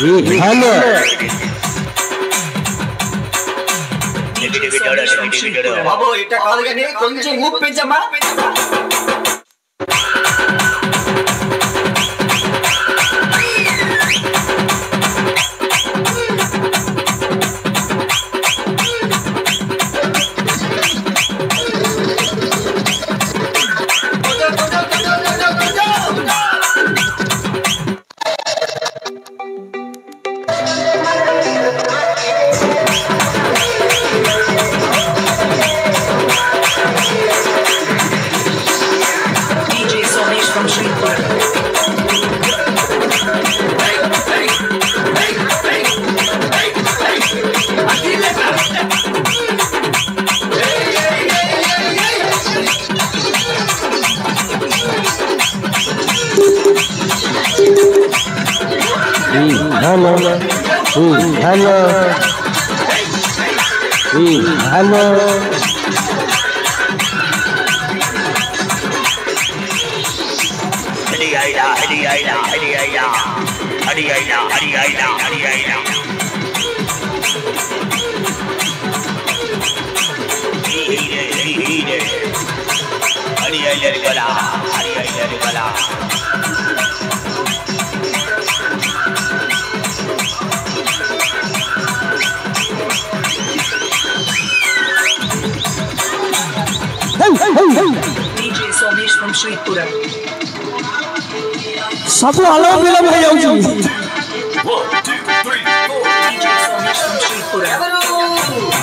Hello బాబు ఇట్ట కాదు కానీ కొంచెం ఊపించమ్మా hello hello hello DJ Somesh from Sripura. सब अलग अलग हो जाऊ DJ Somesh from Sripura.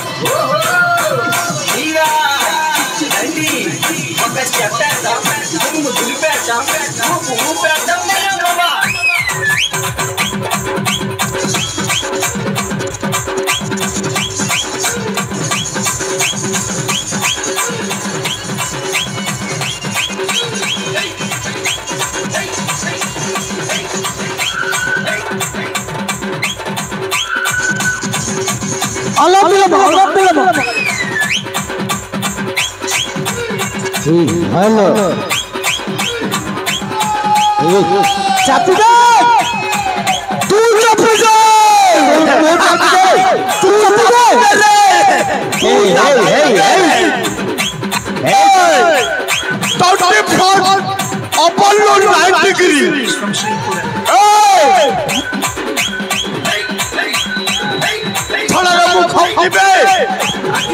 Hello चापी दे तू चापी दे तू चापी दे हे for Apollo 9 degree From Sripura. थोड़ा मुख खाइबे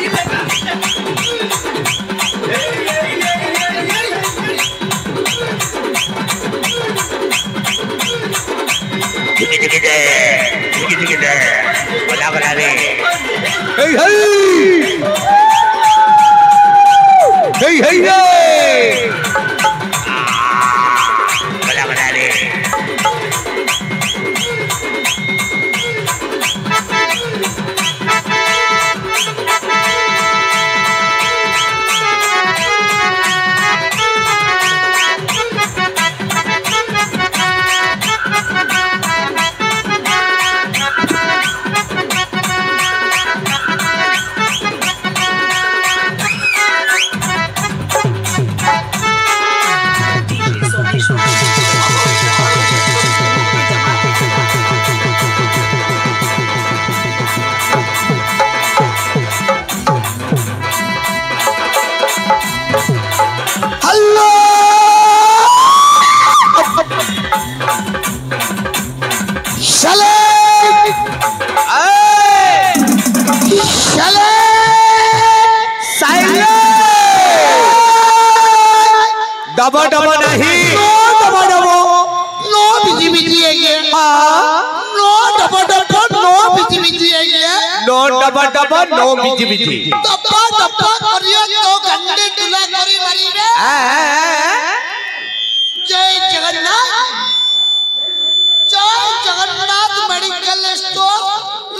डबा डबा नहीं नो बिजी बिजी है ये नो डबा डबा नो बिजी बिजी है ये नो डबा डबा नो बिजी बिजी डबा डबा करियो तो गंदे तुला करी मरी रे जय जगन्नाथ मेडिकल स्टोर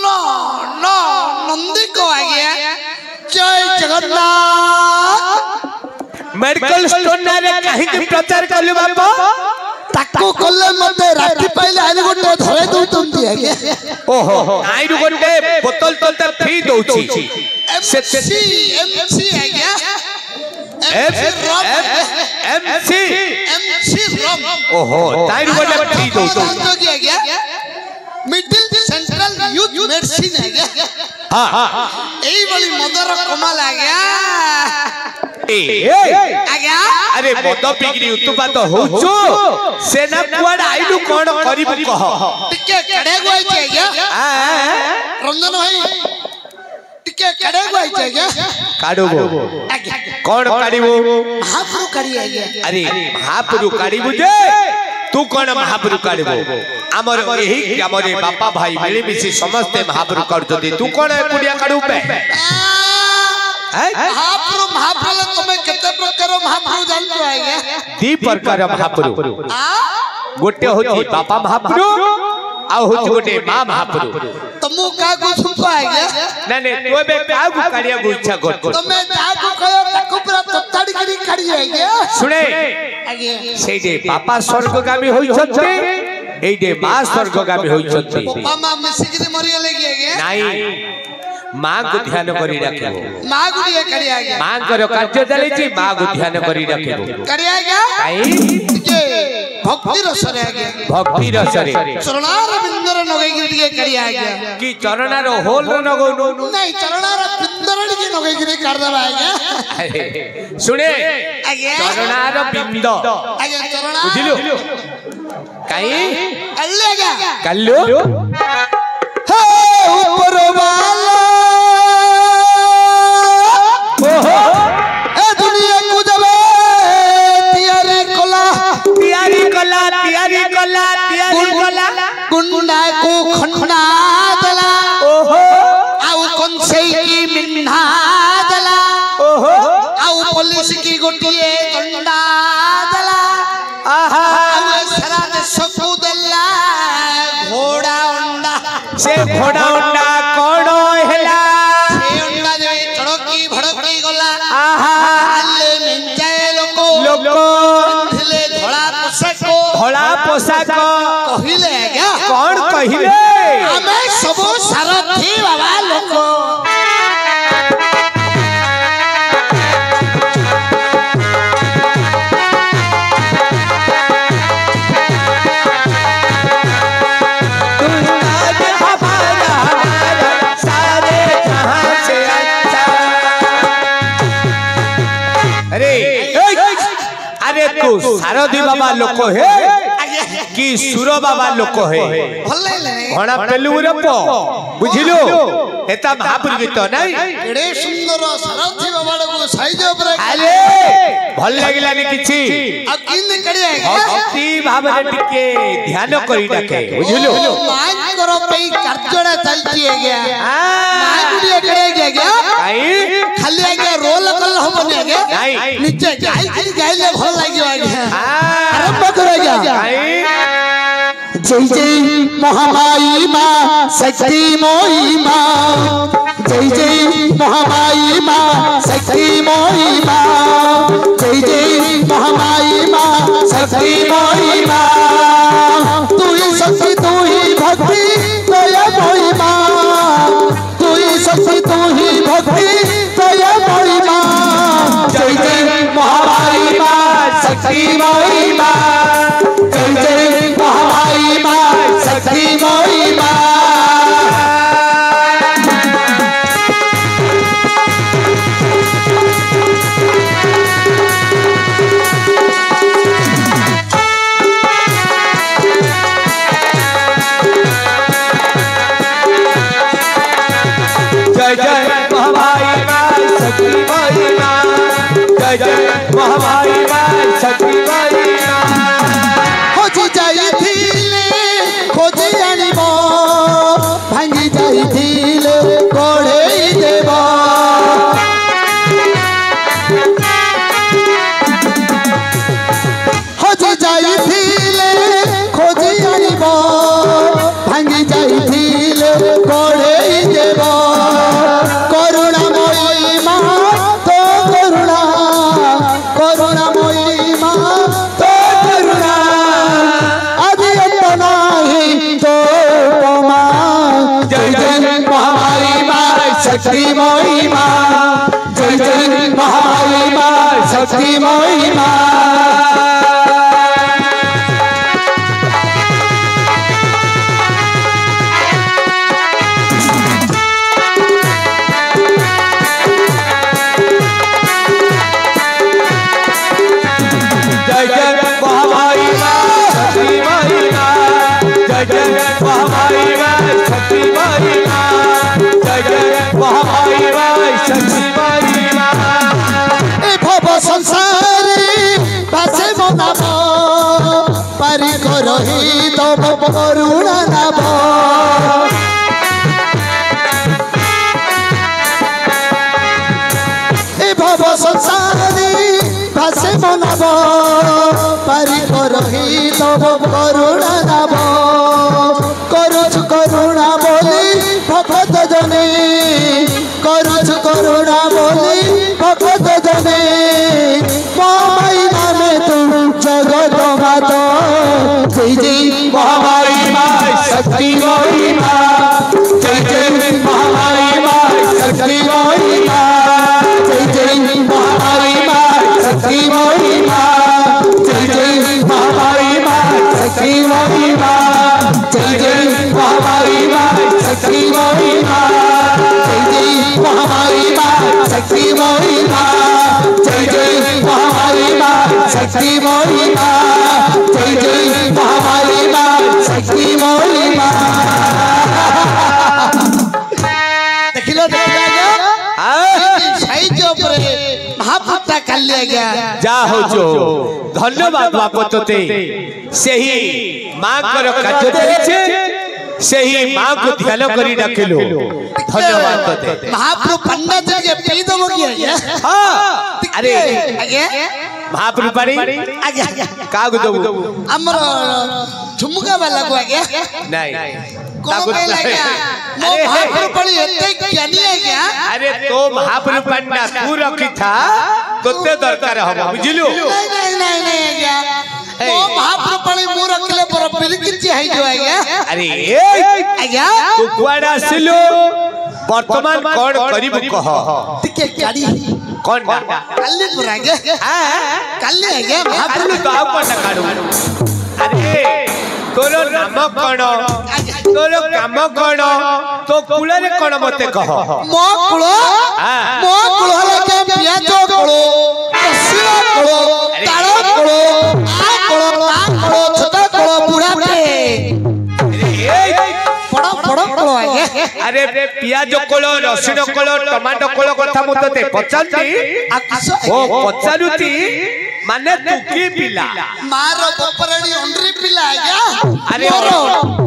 नो नो नंदी को आ गया जय जगन्नाथ मेडिकल स्टोर ना रे कहीं के प्रचार करलु बाबा ताको कोल्ले मते राती पहले आइले गोटे धरे दउ तुम दिए के ओहो आइरु गोटे बोतल तलते फ्री दउची एमसी है क्या एमसी रम ओहो ताइरु गोटे फ्री दउची क्या मिडिल यूथ मेडिसिन आज्ञा हां हां एई बली मदर कमाल आज्ञा आज्ञा अरे मद पिगरी उत्पात होचो सेना कुआड आइलु कोन करिबु कह टिके कड़े गोई छे आज्ञा रंजन भाई टिके कड़े गोई छे आज्ञा काडुबो आज्ञा कोन काडिबो महापुरु काडी आज्ञा अरे महापुरु काडिबु जे तू कोन महापुरु काडिबो हमर एही हमर बापा भाई मिली मिसी समस्त महापुरु करजोदी तू कोन कुडिया काडुबे महापुरु तुम्हें केते प्रकार महापुरु जानतो आज्ञा दी प्रकार महापुरु गोटे होती बापा महापुरु आ होती गोटे मां महापुरु तमु का को सुपा आज्ञा ना ने तो बे का को काडिया को इच्छा कर तमे जा को कयो ताको पूरा तत्ताड़ी करी काडी आज्ञा सुने आज्ञा सेडे बापा स्वर्गगामी होई छते एडे मां स्वर्गगामी होई छते बापा मां मिसिगिरी मरिया लगी आज्ञा नाही मां को ध्यान करी रखिबो मां गुडिया करी आज्ञा मां करो कार्य चली छी मां को ध्यान करी रखिबो करी आज्ञा काई जे भक्ति रसरे आज्ञा भक्ति रसरे चरणार बिंदर नगई गिरी करी आज्ञा की चरणार होल नगो नहीं चरणार बिंदर की नगई गिरी कर दबा आज्ञा सुने आज्ञा चरणार बिंद आज्ञा चरणार बुझिलो काई अल्ले आज्ञा कल्लू हे ऊपर वाला ओहो ए दुनिया को जब तियारी कोला गुंडा को खंडा दला ओहो आउ कौन से की मिन्हा दला ओहो आउ पुलिस की गोटिए दंडा दला आहा आउ सारा देश को दला घोड़ा उंडा से घोड़ा उंडा कोणो हेला से उंडा जे चड़की भड़की गला आहा आले मिंचाए लोको पिंधले धोला पोशाक कहिले आज्ञा कौन कहिले हमें सबो सारथी बाबा लोको अरे तू सारथी बाबा लोक है कि सुर बाबा लोक है घणा पेलु रे पो बुझिलु एता महापुर गीत नै एडे सुंदर सारथी बाबा को साइज ऊपर अरे भल लागिलानी किछि आ किन करिया भक्ति भाव रे टिके ध्यान करी डाके बुझिलु माय करो पे कार्जडा चलती है गया माय गुडिया करे गया काई खाली आगे रोल कल होबने आगे नहीं नीचे गाय गाइले भल लागियो आगे आरंभ करे गया जय जय महामाई मां शक्ति मोई मां जय जय महामाई मां शक्ति मोई मां जय जय महामाई मां शक्ति मोई मां तू ही शक्ति तू ही भक्ति दया मोई मां तू ही शक्ति तू ही भक्ति दया मोई मां जय जय महामाई मां शक्ति मोई मां जय जय महामाई मां शक्ति मोई मां जय जय महामाई मां शक्ति मोई मां जय जय महामाई मां शक्ति मोई मां खोजी जाइथिले खोजी आनिब भांगी जाइथिले गढ़ेई देब खोजी जाइथिले खोजी आनिब भांगी जाइथिले गढ़ेई देब करुणामयी मां तो करुणामयी मां तो करुणा आदि अंत नाही तो उपमा जय जय महामाई मां शक्ति मोई मां जय जय महामाई मां शक्ति मोई मां କରୁଣା ନାବ ଏ ଭବ ସଂସାରେ ଭାସେ ମନବ ପାରି କରହି ତବ କରୁଣା ନାବ କରୁଛୁ କରୁଣା ବୋଲି ଭଗତ ଜନେ କରୁଛୁ କରୁଣା ବୋଲି ভগত জনে মহামাই নামে তু জগত মাত জয় জয় মহামাই মা শক্তি মহিমা জয় জয় মহামাই মা শক্তি মহিমা জয় জয় মহামাই মা শক্তি মহিমা জয় জয় মহামাই মা শক্তি মহিমা জয় জয় মহামাই মা শক্তি মহিমা জয় জয় মহামাই মা शक्ति महिमा जय जय महामारी माँ शक्ति महिमा जय जय महामारी माँ शक्ति महिमा देखिलो साइज ऊपर महापुत्रा कल्ले गया जा हो जो धन्यवाद बापा तोते सही मां कर काज देछे सही मां को ध्यान करी डाकिलो धन्यवाद तोते महाप्रभु पंडित जी के पी दबो किया हां अरे आगे महाप्रभु पानी आगे कागु दबु हमर झुमका वाला को आगे नहीं कौन कहला गया मो महाप्रभु पानी एते ज्ञानी है क्या अरे तो महाप्रभु पंडा तू रखी था तोते दरकार हम बुझिलु नहीं गया मो महाप्रभु पानी मु रखले पर बिलकिची है जो आगे अरे आगे तू कुआडा सिलो वर्तमान कोन करिबु कह तिके गाड़ी कोन कल्ले पर आगे हां कल्ले आगे महाप्रभु तो आप कोन काडू अरे तोरो नाम कोन तोरो काम कोन तो कुले रे कोन मते कह मो कुलो लगे पियाज कुलो कसिया कुलो ताळो कुलो आ कुलो छोटा कुलो बुढ़ा पे पड़ो कुलो आगे अरे पियाज कोलो रसुण कोलो टमाटो कोलो कथा मु तते पचांती ओ पचारुती माने तू की पिला मारो बपरणी ओंड्री पिला आगे अरे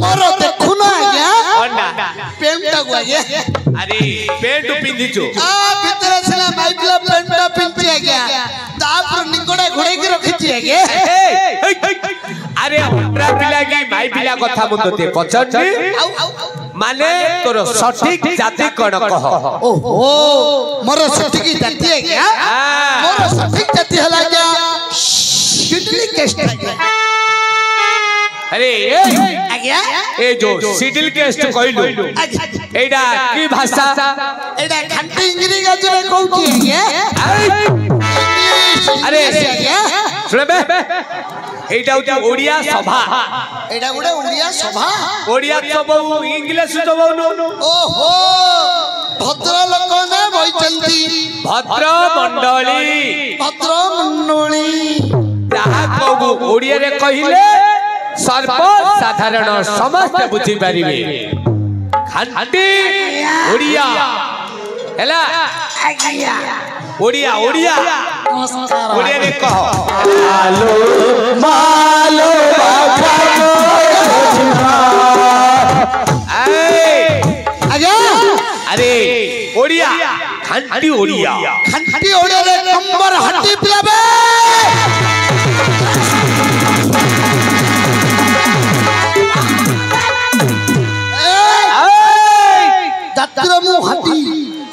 मोरो देखुनो आगे ओना पेंटा को आगे अरे पेंट पिंदिचो आ भीतर सला माइकला पेंटा पिंची आगे तापर निकोडा घोड़े के रखिची आगे अरे हमरा पिला की भाई पिला कथा मु तते पचांती माने तोर सठिक जाति कोन कह ओहो मोर सठिक जाति है क्या मोर सठिक जाति हला क्या सिडली केस्ट अरे आज्ञा ए जो सिडिल केस्ट कहलु एडा की भाषा एडा खंटी इंग्लिश गजरे कहूची है अरे सुनबे एडा उती ओडिया सभा एडा गुडे ओडिया सभा ओडिया सभा इंग्लिश सभा नो ओहो भद्र लोक ने बइचंती भद्र मंडली जहा कहू ओडिया रे कहिले सर्व साधारण समस्त बुझी पारिबे खांटी ओडिया हैला ओडिया नमस्कार ओडिया रे कह मालो अरे ओडिया खांटी ओडिया रे कंबर हड्डी पिलाबे जातिर मु हड्डी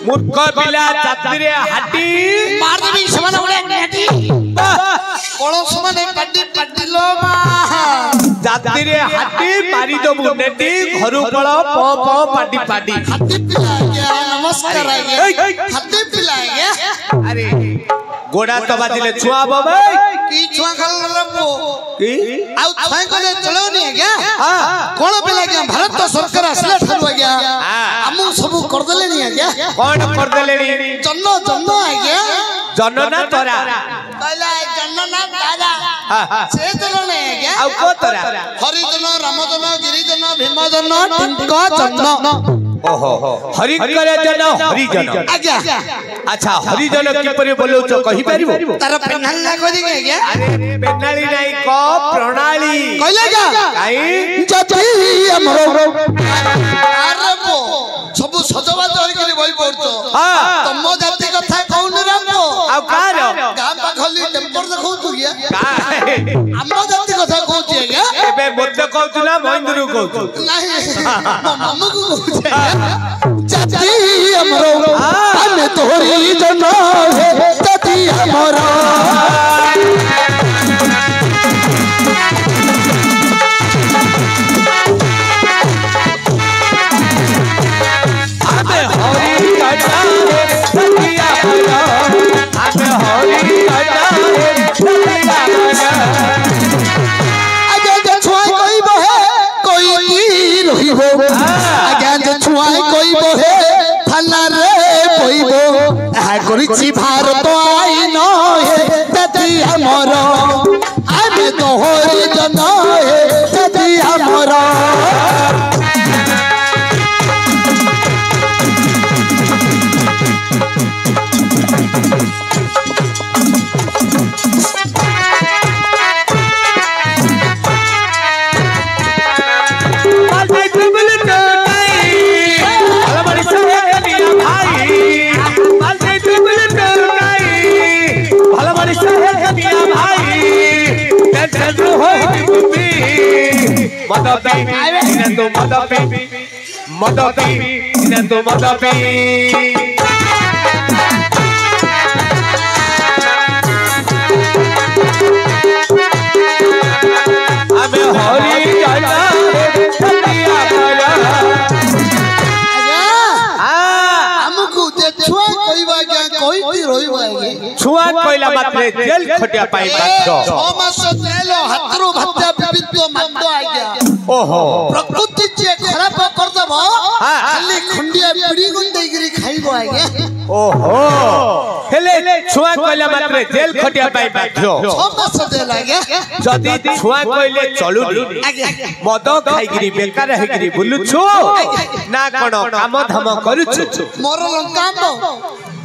मूर्ख पिला जातिरे हाटी मार देबी समान ओडे नेटी कोळस माने पड्डी लो मा जातिरे हाटी मारी दबु नेटी घरु पळ प प पाडी हड्डी पिला गया नमस्कार आगे हड्डी पिला गया अरे गोडा तो बादिले छुआ बबे की छुआ खल रबो की आउ छुआ कोले चलो नहीं गया हां कोन पिला गया भारत सरकार असले ठालो गया हमु सब कर देले नहीं गया कोन कर देलेनी जन्नो आ गया जनना तोरा कहला जन्नना तारा से जन नहीं गया आउ को तोरा हरिजन रामजन गिरिजन भीमजन टिंक जन्न ओहो हरिकर जन हरिजन आज्ञा अच्छा हरिजन किपरि बोलौ छ कहि परिबो तार प्रणाली ना कहि के आज्ञा अरे प्रणाली नाही क प्रणाली कहले जा काई जति हमरो अरे बो सब सजबाज होई के बई पड़तो हां तम जाति कथा कहून रे बो आ कार गा पाखली टेम्पर देखौ तू गया का हम जाति कथा कहूची आज्ञा एबे मोते कहू ना महेंद्र कहू नहीं मो मामू को कहूची जाति हमरो हम तोरी जन है जाति हमरो भारत आईन हे जति हमर आमे तोहर जन हे जति हमर छुआ कोइला मात्रे जेल खटिया पाई बाध्य 6 मास जेल हातरो भत्या विविध मात्तो आ गया ओहो प्रकृति जे खराब कर दबो खाली खंडिया पीड़ी गुन देगिरी खाइबो आ गया ओहो हेले छुआ कोइला मात्रे जेल खटिया पाई बाध्य 6 मास जेल आ गया जदी छुआ कोइले चलुनी मद खाइगिरी बेकार हेगिरी बुलुछु ना कोन काम धाम करूछु मोर लंकाम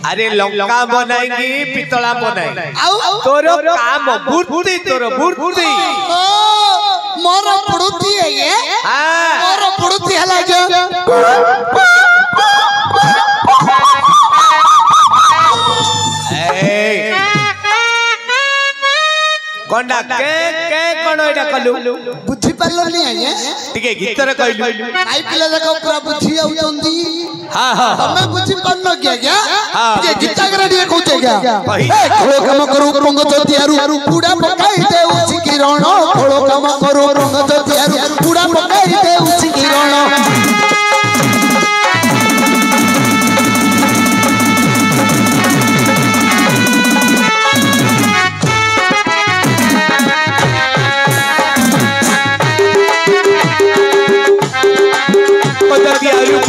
अरे लंका बनाएगी पितला बनाए तोर काम बुद्धि तोर बुद्धि मोर पुड़ुती है ये हां मोर पुड़ुती हला जो ए कोंडा के कोन एटा कलु बुद्धि पालो नहीं है ये टिके गीतर कहलु आई पिला देखो पूरा बुद्धि आउचंदी हां हां हमें बुद्धि पानो क्या ये गीता करे दिए कहते क्या कही खोलो काम करू रंग जतियारु पूरा पकाई दे उसी किरण खोलो काम करू रंग जतियारु पूरा पकाई दे उसी किरण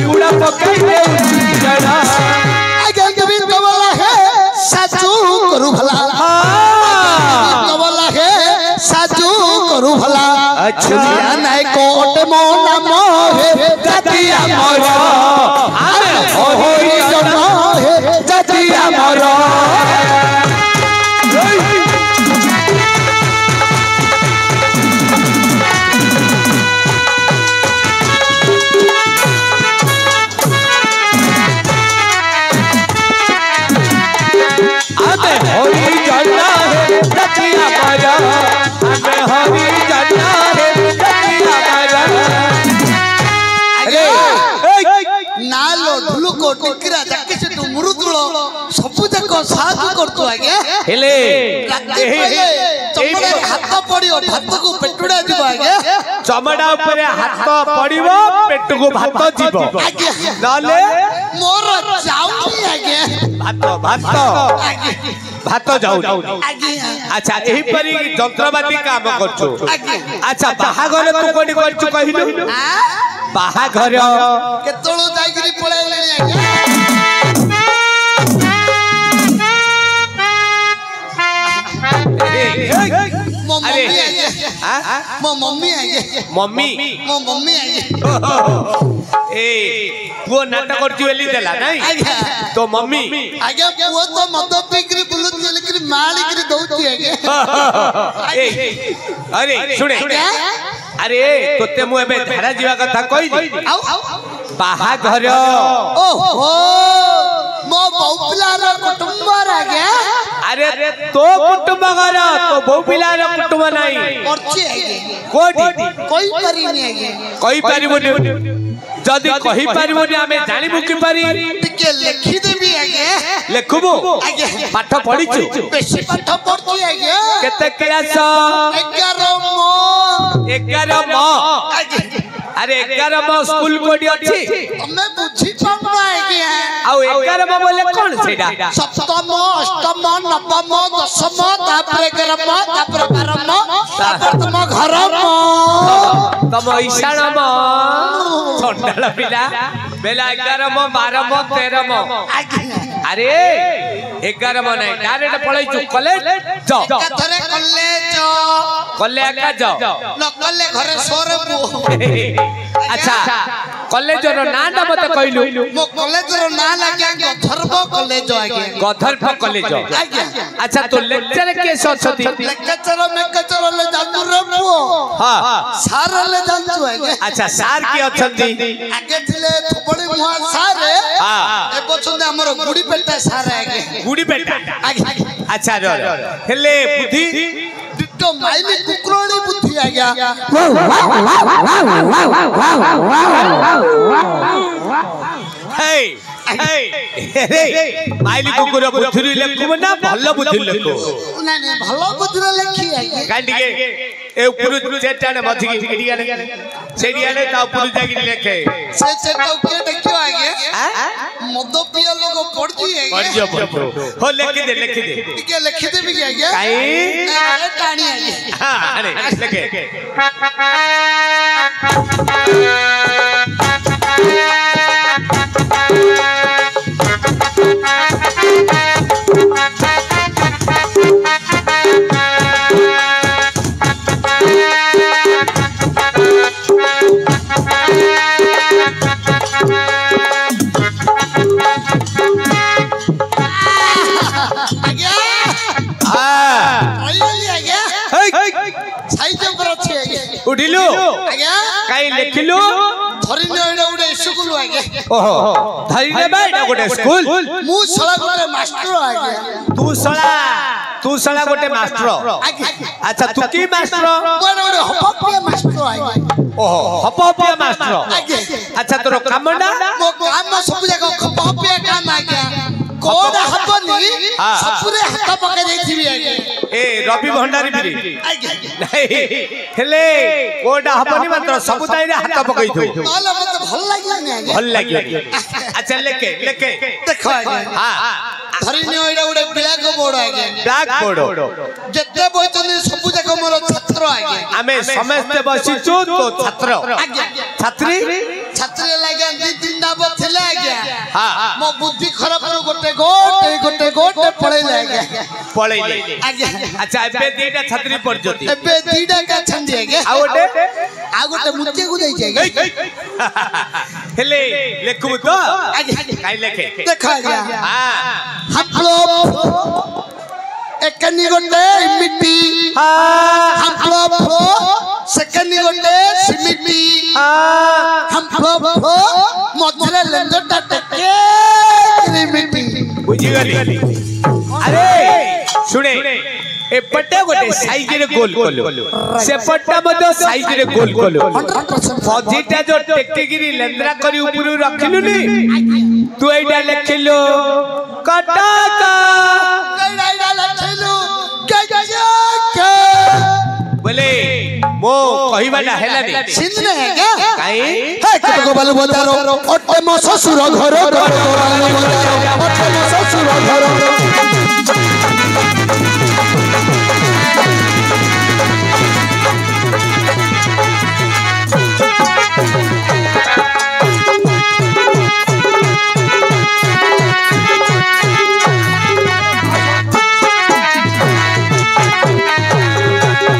पूरा पकाई दे जड़ा आगे कभी कबला है साचू करू भला कबला है साचू करू भला अच्छा नाय कोट मो नाम है जाति हमर अरे होई जन है जाति हमर टिकरा जाके से तू मुरुदुलो सब तक साथ करतो आगे हेले चमड़ा हाथ पड़ियो भात को पेटुडा दिबो आगे चमड़ा ऊपर हाथ पड़िबो पेट को भात जीवो नाले मोर जाउनी आगे भात जाउ अच्छा एही परी जंत्रपाती काम करछु अच्छा बाहागर तू कोडी करछु कहिलु बाहागर केतळो जाईगिरी पळाइले आगे अरे मो मम्मी आगे मम्मी मो मम्मी आगे ए पुओ नाटक करती बेली देला नहीं आगे तो मम्मी आगे पुओ तो मद पीकरी बुलुत लेकिन माली करी दउती आगे ए अरे सुने अरे तोते मु एबे धारा जीवा कथा कहि आउ बाहा घर ओहो मो बहुपिलार कुटुंब आगे अरे तो कुटुंब घर तो बहुपिलार कुटुंब नाही करछि आगे कोठी कोई परिनी आगे कहि परिबोनी जदी कहि परिबोनी हमें जानिबु कि पारी टिके लिखि देबी आगे लेखबु आगे पाठ पढिछु बेसी पाठ पढ़छि आगे केते क्लास 11 म आगे अरे 11 म स्कूल कोडी अछि तमे बुझी पाउना आगे आउ 11 म बोले कोन सेडा सप्तम अष्टम नवम दशम तापर 11 तापर 12 तापर तुम घर तम ईशान म छंडाला पिला बेला 11 म 12 म 13 म अरे 11 म नहीं डायरेक्ट पळैछु कॉलेज जा कथरे कॉलेज कॉलेज का जा न कॉले घरे सोरे अच्छा कॉलेज रो नाटा मते कहलु मो कॉलेज रो ना लागे गधर्व कॉलेज आगे गधर्व कॉलेज आगे अच्छा तो लेक्चर के सछती लेक्चर ले जानू रे पुओ हां सार ले जानू आगे अच्छा सार के अछंती आगे थिले थोबड़ी मुहा सारे हां ए बचंदे हमर गुडी पेटा सारे आगे गुडी पेटा आगे अच्छा रो हेले बुद्धि तो माइली कुकरोड़ी बुद्धि आ गया माइली कुकुर बुद्धि लेखु ना भल बुद्धि लेखु ना ना भलो बुद्धि लेखी आगे कांडी के ए ऊपर चेटाने मथि एडियाने सेडियाने ता ऊपर जागी लेखे से चेटा ऊपर देखियो आगे मद पिया लोग पढ़ती है पढ़जो हो लिख दे के लिख दे भी आगे काई टाणी आगे हां अरे लिखे उठिलु काई लिखिलु धरिने एडा उडे स्कूल आगे ओहो धरिने बाइडा गोटे स्कूल मु सला गोटे मास्टर आगे तू सला गोटे मास्टर आगे अच्छा तू की मास्टर गोटे गोटे हपपिया मास्टर आगे ओहो हपपिया मास्टर आगे अच्छा तोर कामडा मो काम सब जगह हपपिया काम आगे कोडा हबनी सबरे हाथ पका देथिबी आगे ए रवि भंडारी बिरी आगे नहीं हेले कोडा हबनी मात्र सब ताइरे हाथ पकई थो माला मत भल लागिला आगे भल लागी अच्छा लेके देखो आगे हां धरिने एडा उडे ब्लैक बोर्ड आगे ब्लैक बोर्ड जत्ते बइचनी सब जगह मोर छात्र आगे हमें समस्त बसिचो तो छात्र आगे छात्री लागे दी तीन डाब थिले आगे हां मो बुद्धि खराब रो गोटे पड़े लागे पळैले आगे अच्छा एबे दीटा छात्री पड़ जती एबे दीडा का छंदी आगे आ गोटे मुत्ते को देई जागे हेले लेखु तो आगे काई लेखे देखा गया हां हम लोग एकनी गोटे मिट्टी हम लोग सेकंड गोटे सिमिटी हम लोग मधुरे लेंजटा टेके मिट्टी बुझी गली अरे सुने ए पट्टा गोटे साइज रे गोल कोलो से पट्टा मधे साइज रे गोल कोलो फजीटा जो टेकटेगिरी लेंद्रा करी ऊपर रखिलु नी तू एडा लिखिलो कटाका कईडा लखिलु के बोले मो कहिबाला हेला नी सिंधने है क्या काई हे कतो बालू बजारो ओटे मो ससुर घर ओटे मो ससुर घर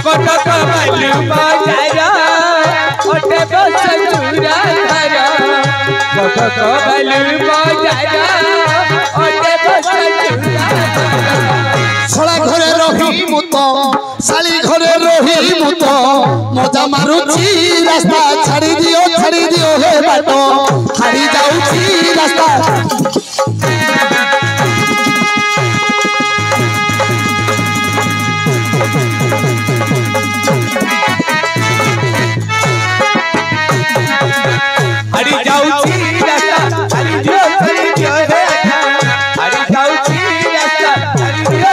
कटक बालू ছড়া ঘরে রহি মুত শালি ঘরে রহি মুত মজা মারুছি রাস্তা ছাড়ি দিও হে বাট হারি যাଉଛି রাস্তা हरी जाऊची रास्ता हरी दियो हे हरी जाऊची रास्ता हरी दियो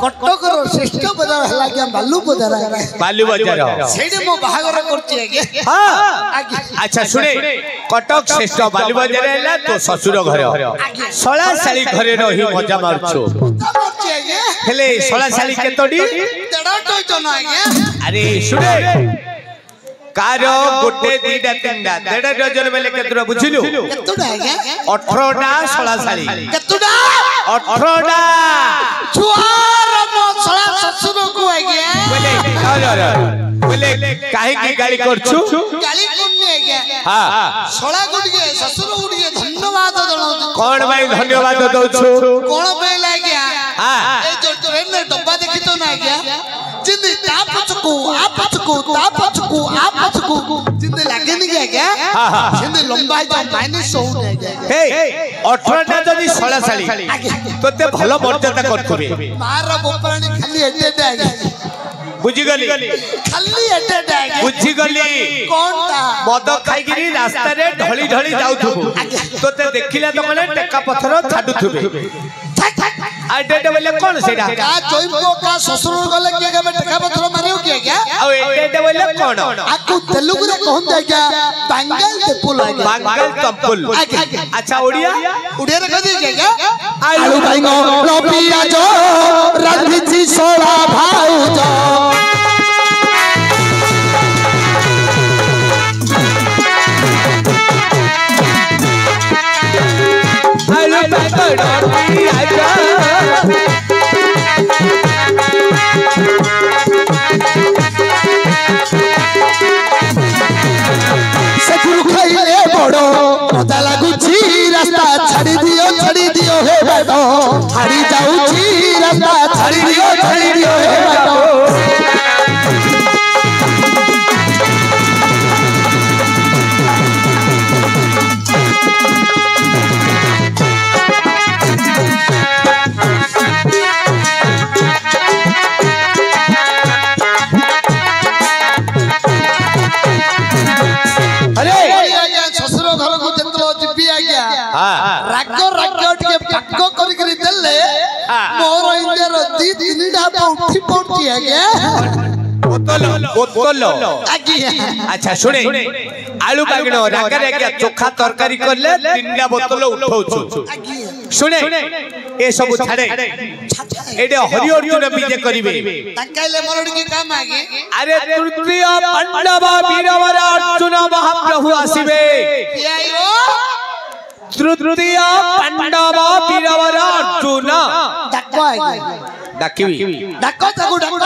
कटकर श्रेष्ठ बजार हला के बालू बजार सेडे मो बाहागर करती है के हां अच्छा सुने कटक श्रेष्ठ बालू बजार हला तो ससुर घर सळा साली घरे रही मजा मारछो हेले सळा साली केतोडी तेडा तो जन आगे अरे सुने कारो गोटे दीटा तीनटा देड़ा डजन बेले केतरा बुझिलु केतुडा आगे 18टा सळा साली केतुडा 18टा छुआर नो सळा ससुर को आगे बोले काहे की गाली करछु गाली कोने आगे हां सळा गुडिगे ससुर गुडिगे धन्यवाद दणो कोन भाई धन्यवाद दउछु कोन पे लाग्या हां ए जो ट्रेन में डब्बा देखि तो ना आगे जिंदे ता पछको जिंदे लागे नहीं गया जिंदे लंबाई तो माइनस हो गया हे 18टा जदी सळा साली तोते भलो मर्यादा करथुबे मार बोपराणी खाली एटे आगे बुझी गली खाली एटे आगे बुझी गली कोनटा मद खाइगिरी रास्ता रे ढली ढली जाउथुबो तोते देखिला तो माने टेका पत्थर छाडुथुबे आइडेट बोले कौन सेडा का चोइबो का ससुर गले के के टेका पत्थर मारियो के क्या आ एडेट बोले कौन आकु तेलुगु रे कहन दे क्या बंगाल तेपुल आगे बंगाल तंपुल अच्छा ओडिया उड़े रे कदी क्या आलू भाईगो लोपिया जो रांधिची सोळा भाऊजो आलू भाईगो लोपिया जो ससुर खाइले बड़ो मजा लागुची रास्ता छाड़ी दियो हे बाटो हारी जाऊची रास्ता छाड़ी दियो हे बाटो के पक्को कर के देले मोर इंदर दी तीनटा उठी पड़ती है के बोतल अच्छा सुने आलू बागणो रागर के चोखा तरकारी करले तीनटा बोतल उठाउछु सुने ए सब छाड़े एडे हरि अर्जुन बीजे करिवे तकाइले मोरडी के काम आगे अरे तृतीय पांडव वीरवर अर्जुन महाप्रभु आसीबे आइयो तृतीय पांडव वीरवर अर्जुन डाको आगे डाकिबी डाको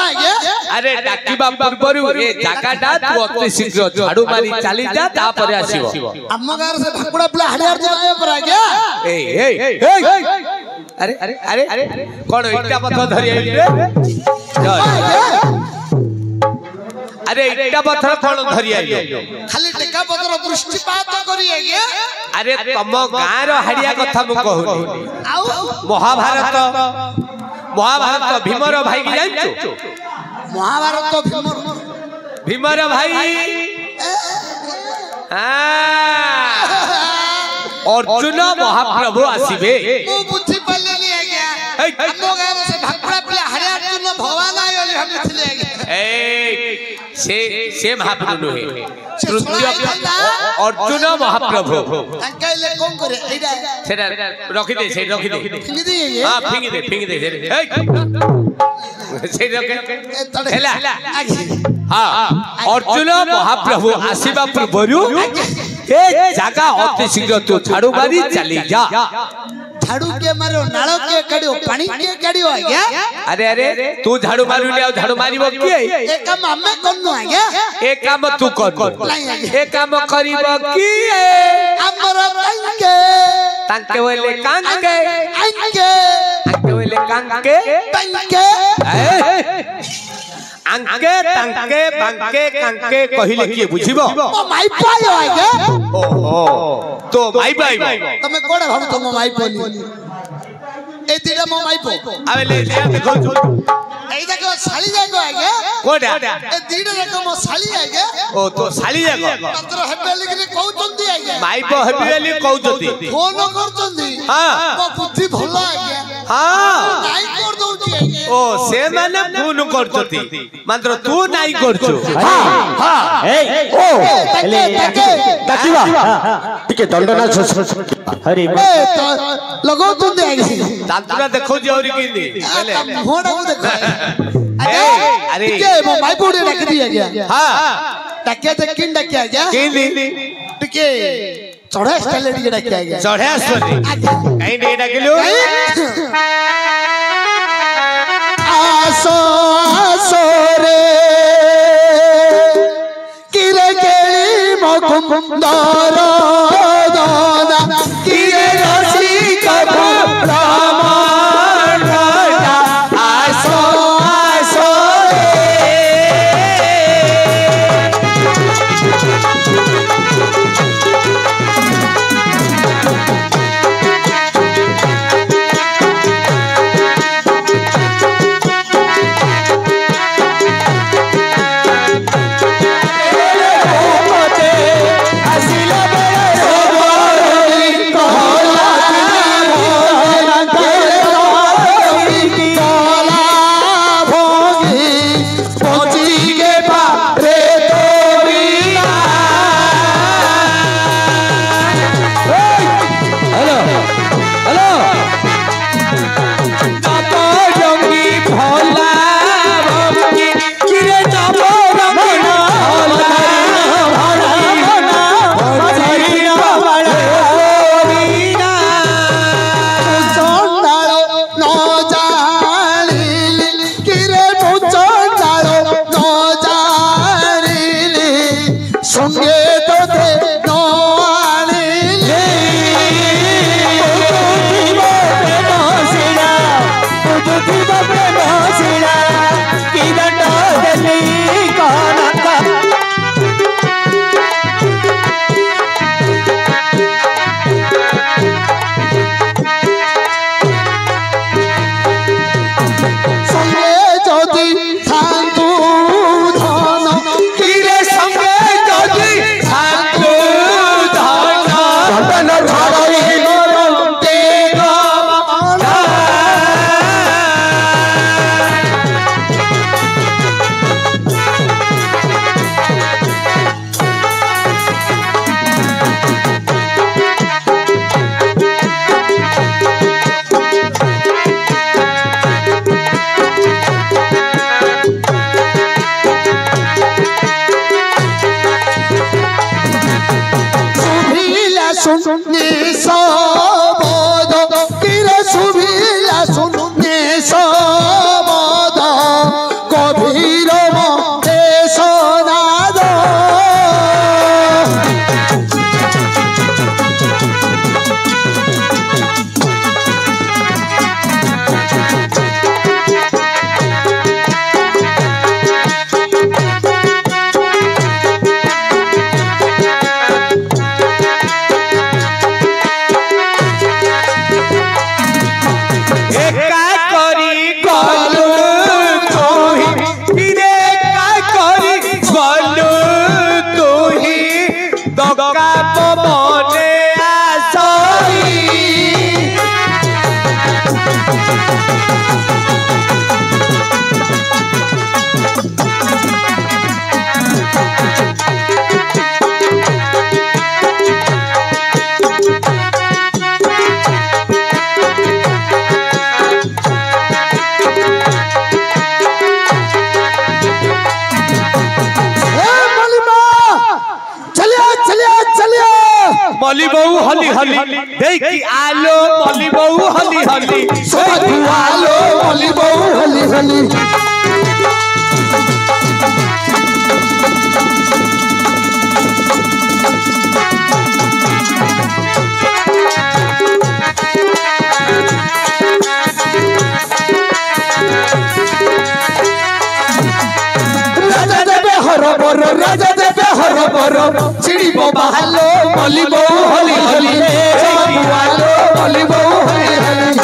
आगे अरे डाकिबा पूर्वरु ए जागाटा तू अति शीघ्र झाड़ू मारी चली जा ता परे आसीबो अम्मा गार से भाकुड़ा प्ला हड़े अर्जुन आयो पर आगे ए अरे अरे अरे अरे कोन इटा पथ धरि आइ रे अरे इटा पत्थर कोन धरि आइ खाली टेका पत्थर दृष्टिपात करी आगे अरे तम गां रो हड़िया कथा मु कहूनी आउ महाभारत भीमर भाई की जानछु महाभारत भीमर भाई अर्जुन महाप्रभु आसीबे मु बुद्धि पल्लेली आज्ञा हमो गार से भाकुड़ा प्ले हरे अर्जुन भगवान आयोली हम थिले आज्ञा से महाप्रभु नुहे तृतीय अर्जुन महाप्रभु अंकल कोन करे एडा सेटा रखि दे फिंगी दे हां फिंगी दे से रखे हेला हां अर्जुन महाप्रभु आसीबा पूर्वरु ए जागा अति शीघ्र तू झाड़ू मारी चली जा झाड़ू के मारो नालो के काढ़ियो पानी के काढ़ियो आज्ञा अरे अरे तू झाड़ू मारुनी आ झाड़ू मारिबो किए ए काम हमें करनु आज्ञा ए काम तू कर ए काम करिबो किए हमर तांके वेले कांके आंके आंके वेले कांके पंके अंके तंके बंके कंके कहिले किए बुझिबो मो माई पायो आज्ञा ओहो तो भाई भाई तमे कोडे भाबु तो मो माई पोली ए दिडा मो माई पो आबे ले देखो ए देखो साली जागो आज्ञा कोडा ए दिडा देखो मो साली आज्ञा ओ तो साली जागो मात्र हेबेली कि कहू चंदी आज्ञा माई पो हेबेली कहू जति फोन कर चंदी हां मो बुद्धि भलो आज्ञा हां नाई कर दउची आज्ञा ओ से माने फोन करजति मात्र तू नाई करछु हां ए ओ तके ताकिबा टिके दंडना हरि लगो तुम दे आज्ञा दांतुरा देखो जे औरी किंदी पहले होड़ा को देखो अरे टिके मो माई पोडे रख दी आज्ञा हां टके ते किन डके आज्ञा किंदी टिके चढ़े स्टाइल टिके डके आज्ञा चढ़े सोनी कहीं डेटा किलो आसो आसो रे किरे केली मुकुंदर दाना किरे रसी कबू रामण आसो आसो हली देखी आलो मली बहु हली हली सबकु आलो मली बहु हली हली राजा देवे हर बर चिड़ीब बाहलो मली बहु हली हली सबकु आलो मली बहु हली हली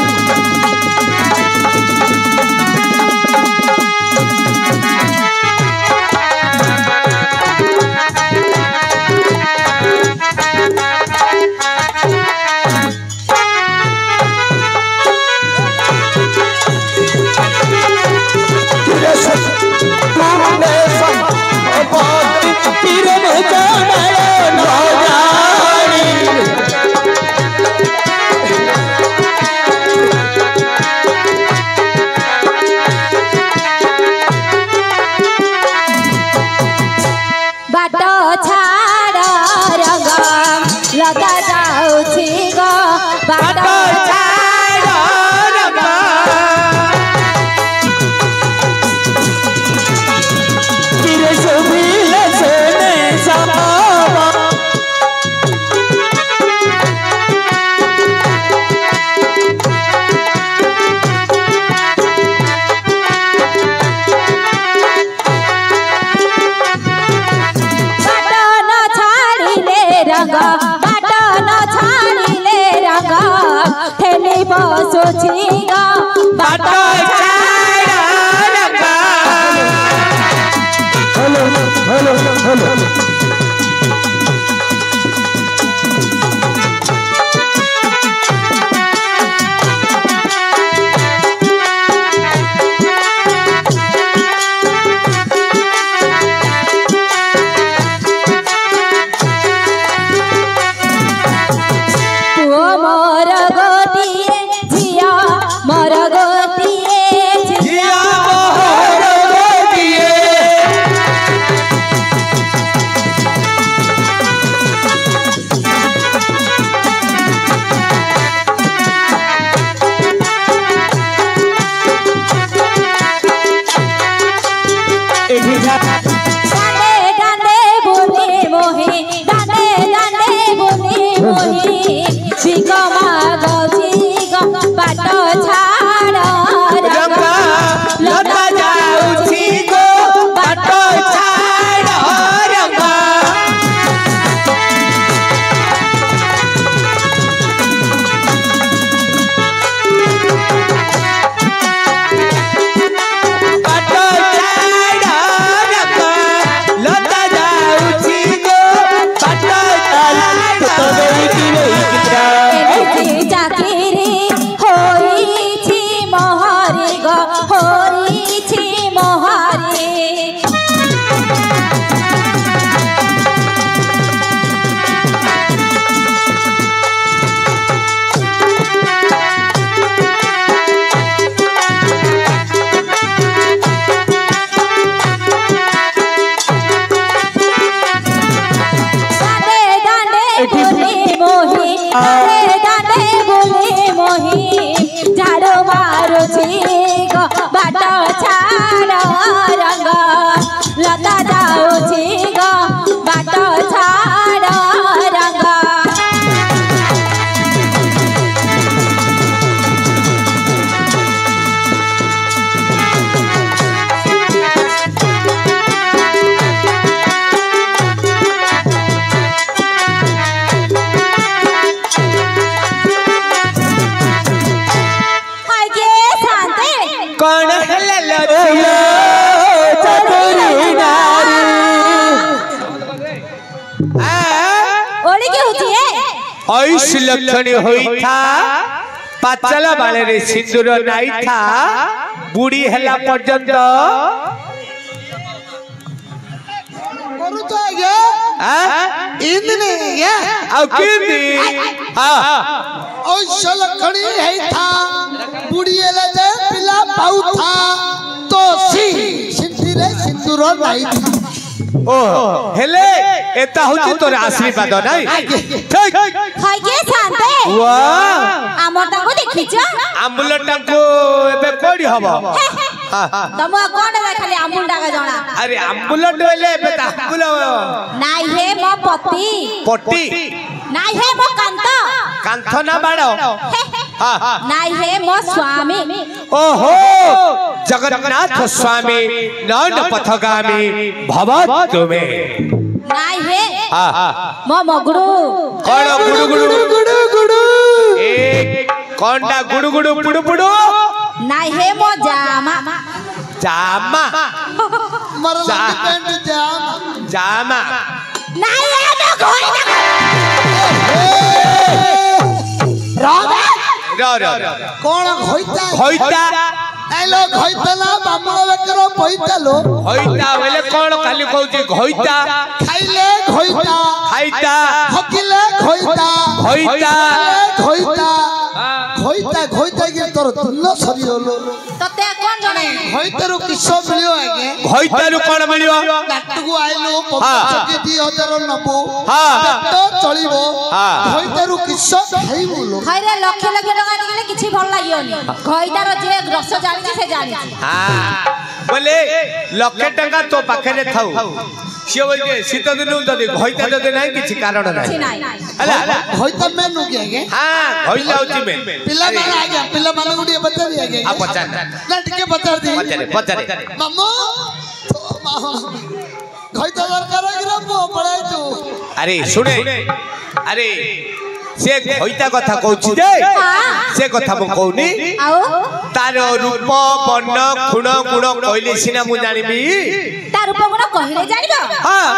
ऐस लक्षणी होई था पाचला बाले रे सिंदूर नाई था बुढ़ी हला पर्यंत करू तो ये इंदने ये आ किंदी ऐस लक्षणी है था बुढ़ी हला जे पिला पाऊ था तो सी सिंदूर नाई था ओ हेले एता होची तोर आशीर्वाद नाही ठीक खाइके शांते वाह आमटा को देखिछ आम्बुलटा को एबे कोडी हबो तम कोन खाली आम्बुलटा का जणा अरे आम्बुलट होले एबे ता आम्बुल नाइ हे मो पति पट्टी नाइ हे मो कांत कांथ ना बाड़ो हां नाइ हे मो स्वामी ओहो जगन्नाथ स्वामी नयन पथगामी भव तुमे नाइ हे हां मो मगुडू कोण गुडु गुडु गुडु गुडु ए कोणटा गुडु गुडु पुडु पुडु नाइ हे मो जामा जामा मरला पेंट जाम जामा नाइ हे मो घोइता रो कौन घोइता होइता नाइलो घोइता ना बामळ बेकरो पइता लो होइता वेले कोण खाली कहउची घोइता खाइले घोइता खाइता हकिले घोइता होइता घोइता घोइता घोइता के तोर दुल्लो सरी होलो तते कोन जणे घोइतारो किसो मिलियो आगे घोइतारु कोण मिलियो नाटकु आइलो हाँ। 20,000 नबो हाँ। तो चलिबो हाँ। घोइतारो किसो खाइबो लो खैरे लक्ष लक्ष टका दिले किछि भल लागियोनी घइदार जे रस जानि से जानि हां बोले लक्षे टका तो पाखरे थाउ सियो बोलके शीत दिन जदि घोइता जदि नाही किछि कारण किछि नाही नाही हला घोइता मेनू के आगे हां घोइला होची में पिला माने आगे पिला माने गुडी बता दी आगे आ पचार ना टिके बता दी पचारे मामो घोइता दरकार गिरा पो पड़ाई तू अरे सुने अरे से घोइता कथा कहउची जे से कथा मु कहउनी आउ तार रूप वर्ण गुण गुण कहले सिना मु जानिबी तार रूप गुण कहिले जानिबो हां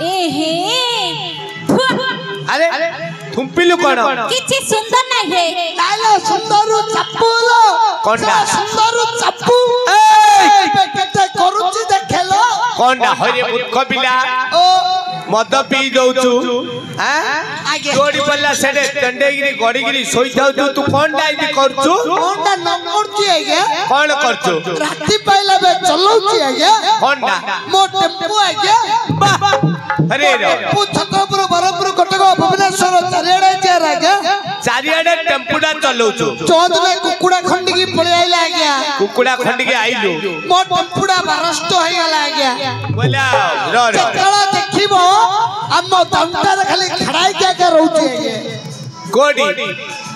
एहे अरे थुम्पिलु कोन किछि सुंदर नाही हे लालो सुंदर चप्पूलो कोनटा सुंदर चप्पू ए केते करूची देखलो कोनटा हरे मूर्ख पिला ओ मद पी दउचु हां आगे जोड़ी पल्ला सेडे दंडेगिरी गड़ीगिरी सोई जाउचु तू कोनटा इदी करचु कोनटा नंबरची आगे कोन करचु राती पाइला बे चलौची आगे कोनटा मो टेम्पो आगे अरे रे टेम्पो छत्रपुर बरमपुर कटक भुवनेश्वर चारियाडे जेर आगे चारियाडे टेम्पुडा चलौचु चौथ में कुकुड़ा खंडी की पळे आइला आगे कुकुड़ा खंडी के आइलु मो टेम्पुडा बरस्ट होई गला आगे बोला रो रो चकला देखिबो अम्मो दंटा खाली खड़ाई के रहउची आगे कोडी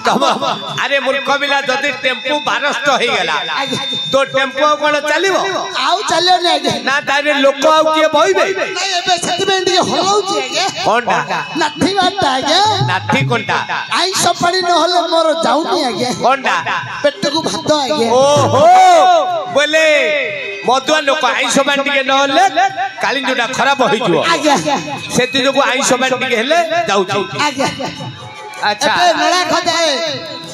तम अरे मूर्ख बिला जदि टेम्पू बारस्ट होई गेला तो टेम्पू कोन चलिबो आउ चलियो ने आगे ना तारे लोक आउ के बहिबे नहीं एबे सेटमेंट के हलौची आगे कोनटा नाथी बाटा आगे नाठी कोनटा आई सपड़ी न होले मोर जाउनी आगे कोनटा पेट को भात आगे ओहो बोले मधुआ लोक आइस बांटी के नहले कालिंजुटा खराब होई जो आगे सेति जो आइस बांटी के हेले जाउची आगे अच्छा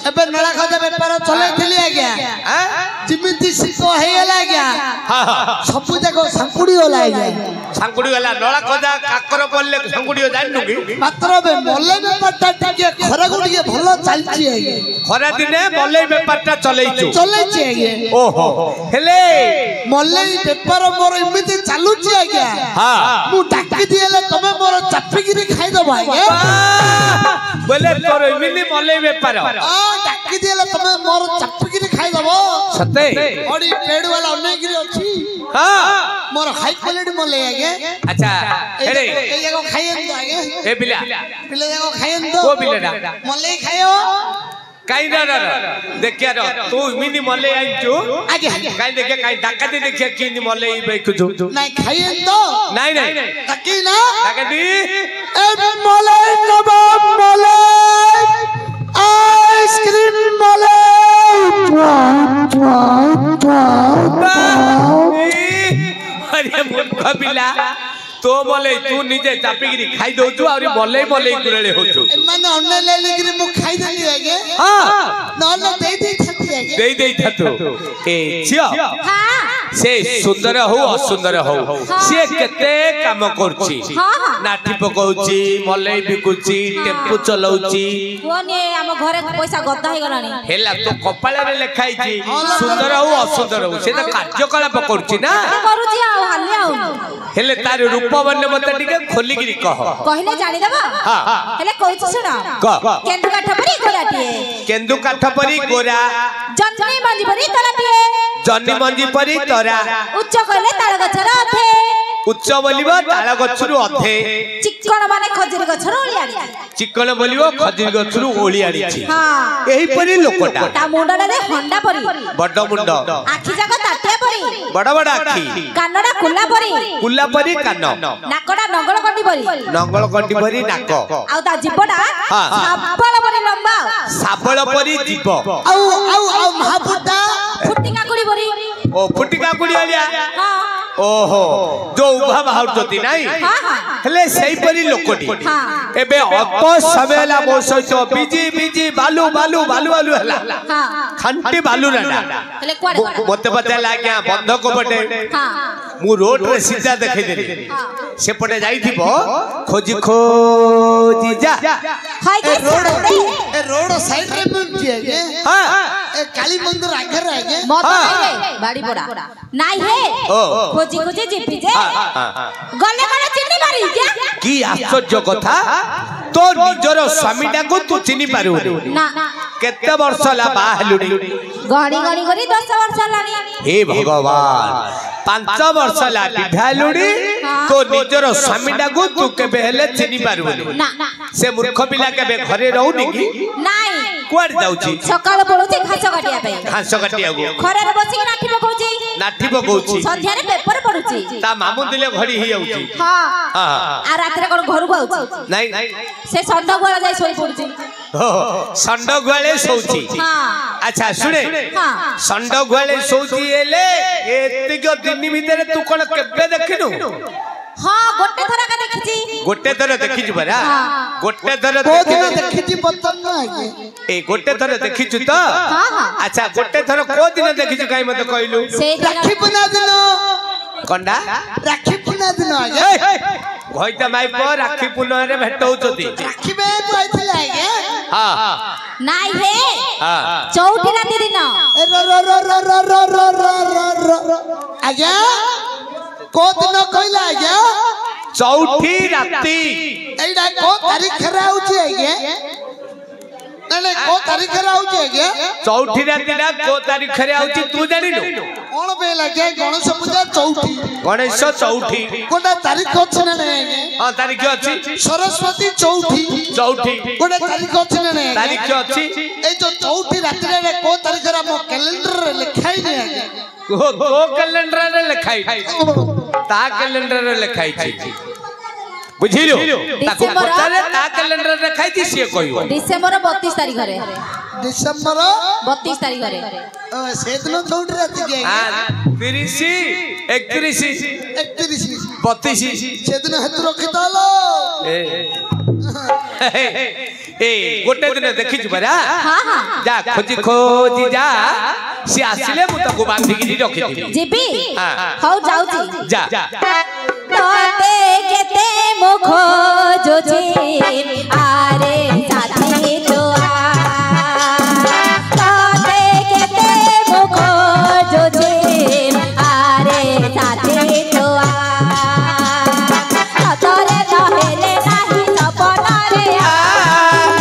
एबे नळा खजा बेपार चले थिली आगे हां जिमिति सिको हे गेला आगे हां सबु जाको संकुड़ी होला आगे सांकुड़ी वाला नळा खजा काकर पल्ले संकुड़ी जाननु की मात्र बे मोले ने पट्टा टिके खरा गुडी के भलो चलची आगे खरा दिने मले बेपारटा चलेइछु चलेची आगे ओहो हेले मोले बेपार मोर इमिति चालुची आगे हां मु डाकी दिएले तमे मोर चापीगिरी खाइ दबा आगे बोले तोर इमिनी मले बेपार आ डाकी दिएले तमे मोर चापीगिरी खाइ दबो सते ओडी पेड़ वाला अनेगिरी अछि हां मोर हाई क्वालिटी मोले आगे अच्छा हेरे ए जाको खाइन तो आगे ए बिला पिले जाको खाइन तो को बिलेडा मोले खायो काई ना देखिया रो तू मिनी मले आइछु आगे काई देखे काई डाकाती देखिया किनी मले बेखुछु नहीं खाइए तो नहीं तकी ना डाकाती ए मोले नवाब मोले आइसक्रीम मोले अरे मूर्ख पिला तो मले तू निजे चापीगिरी खाई दउछु और मले गुरेले होछु माने अन्ने ले लेगिरी मु खाइ देली आगे हां नले दे थकी आगे दे थातो ए छियो हां से सुंदर हो असुंदर हो से केते काम करछि नाठी पकाउछि मले बिकुछि टेम्पू चलाउछि कोने हम घरे पैसा गद्दा हे गलानी हेला तो कपाळे रे लेखाई छी सुंदर हो असुंदर हो से त कार्यकलाप करछि ना करूची आ हाले आ हेले तार रूप बन्ने मत टिके खोली गिरी कह कहले जानि दबा हेले कहछि सुन केंदु काठ परी गोराटिए केंदु काठ परी गोरा जन्नी मंजी परी तराटिए जन्नी मंजी परी तरा उच्च कहले ताल गछर अधे उच्च बोलिबो ताल गछरु अधे चिक्कण माने खजूर गछर ओली आड़ी चिक्कण बोलिबो खजूर गछरु ओली आड़ी छी हां एही परी लोकटा ता मुंडा रे हंडा परी बड मुंड आखी जाक ताटिया परी बड बड आखी कानडा कुल्ला परी कान नाकड़ा नंगल कंडी परी नाक आउ ता जीवडा साबळ परी लंबा साबळ परी जीव आउ महापुटा फुटिका कुड़ी परी ओ फुटिका कुड़ी आलिया हां ओहो जो उभा बाहुचती नाही हेले सेही परी लोकटी एबे अल्प समय ला मो सहित बिजी बालू हला खंटी बालू नाडा हेले क्वाडे मते पते लाग्या बंधक पटे मु रोड रे सीधा देखै देली से पटे जाई थिबो खोजी जा हाय के रोड साइड रे मिलती है के हां ए काली मंदिर आगे रह के मत बाड़ी पड़ा नाही हे खोजी जीपी जे गले माने चिन्नी मारी क्या की आश्चर्य कथा तो निजर स्वामीटा को तू चिनी पारु ना केते वर्ष ला बाहलुडी गणी गरी 10 वर्ष लानी हे भगवान 5 वर्ष ला बिभालुडी तो निजर स्वामीटा को तू केबे हेले चिनी पारु ना से मूर्ख पिला केबे घरे रहउनी की नाही कुआड जाउची सकाळ पळुची घास काटिया पे घास काटिया गो खरे रे बसी नाठी पकौची संध्या रे पेपर पढुची ता मामू दिले घड़ी ही आउची हां आ रात रे कोन घर को आउची नहीं से संड गोळा जाई सोई पडुची संड गोळे सोउची हां अच्छा सुने हां संड गोळे सोउची एले एतिक दिन भीतर तू कोन केबे देखिनु हां गोटे थरा देखिची बरा गोटे थरा देखिची पतन ना ए गोटे थरा देखिछु तो अच्छा गोटे थरा को दिन देखिछु काई मते कहलु राखी पुना दिन कंडा राखी पुना दिन आगे भइता माई पर राखी पुना रे भेट होउचती राखी बे आइथिले आगे हां नाइ हे हां चौठी राती दिन रो आगे को दिन कहला आगे चौठी राती एडा को तारीख रे आउची आगे नले को तारीख रे आउची आगे चौठी राती ना को तारीख रे आउची तू जानिनु कोन बे लागे गणेश पूजा चौठी गणेश चौठी कोटा तारीख अछि ना आगे हां तारीख अछि सरस्वती चौठी कोटा तारीख अछि ना तारीख अछि ए जो चौठी राती रे को तारीख रे मो कैलेंडर रे लिखाई नै आगे को कैलेंडर रे लिखाई ता कैलेंडर रे लिखाई छी बुझिलो ताको पचारे ता कैलेंडर रे लिखाई छी से कहियो डिसेंबर 32 तारीख रे डिसेंबर 32 तारीख रे से दिन चौठी राती के हां 30 31 32 से दिन हेतु रखितालो ए गोटे दिन देखिछु बरा हां हां जा खोजी जा से आसिले मु ताको बांधी की रखि दिबी जीबी हां हौ जाउची जा तोते केते मुख जोजे आरे साथी तोआ तोते केते मुख जोजे आरे साथी तोआ तोरे नहेले नाही सपना रे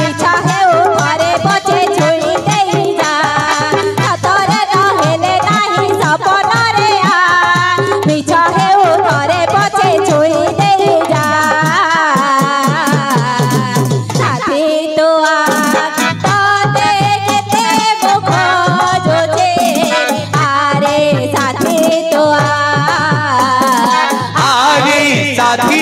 इच्छा है ऊपरे बचे छुई देई जा तोरे नहेले नाही सपना रे इच्छा है ऊपरे बचे छुई देई जा साथी तोआ तोते केते मुख जोजे आरे साथी तोआ आरे साथी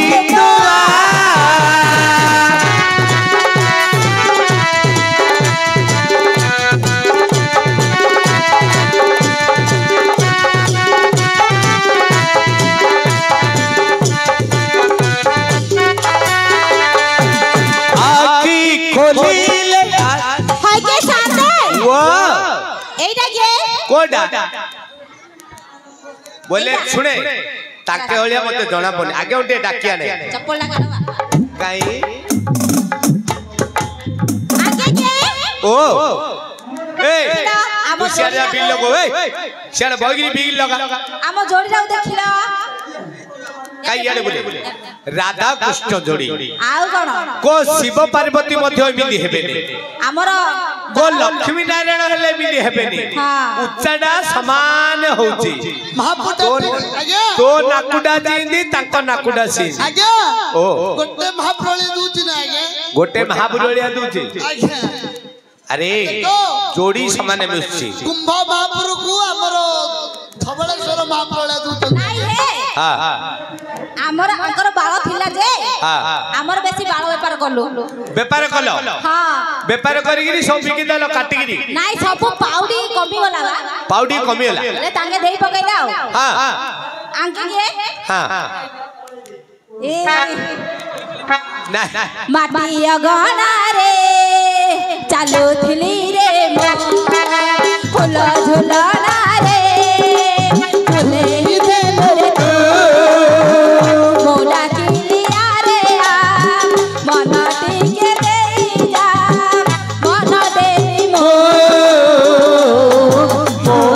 खोलिले हाय के साथे वाह एटा के कोडा बोले सुने ताके होलिया मते जणा पने आगे उठे डाकिया नै चप्पल लगा काई आगे के ओ ए तू सियारा बिल लगो ए सियारा बगिरी बिल लगा हम जोड़ी राउ देखिला काइयाडे बोले राधा कृष्ण जोड़ी आउ कोन को शिव पार्वती मध्य मिली हेबेनी हमर को लक्ष्मी नारायण हेले मिली हेबेनी हां उच्चडा समान होची महापुटा आज्ञा तो नाकुडा जिंदी तांको नाकुडा सी आज्ञा ओ गोटे महाप्रलय दूची ना आज्ञा गोटे महाबुरलिया दूची आज्ञा अरे जोड़ी समान मिलची कुंभ महापुर को हमरो धवळेश्वर महाप्रलय दूची नाही हे हां हमर अंकर बाळ थिला जे हां हमर बेसी बाळ व्यापार करलु व्यापार कलो हां व्यापार करिगिरी सब बिकी देलो काटिगिरी नाही सब पाउडी कमी गला बा पाउडी कमिला अरे तांगे देई पकैला हां आंकी के हां ए ना माटी अगना रे चालू थिली रे मो फूल झुलना रे फूले रे मोला किलिया रे आ मन टिके देई जा मन देई मो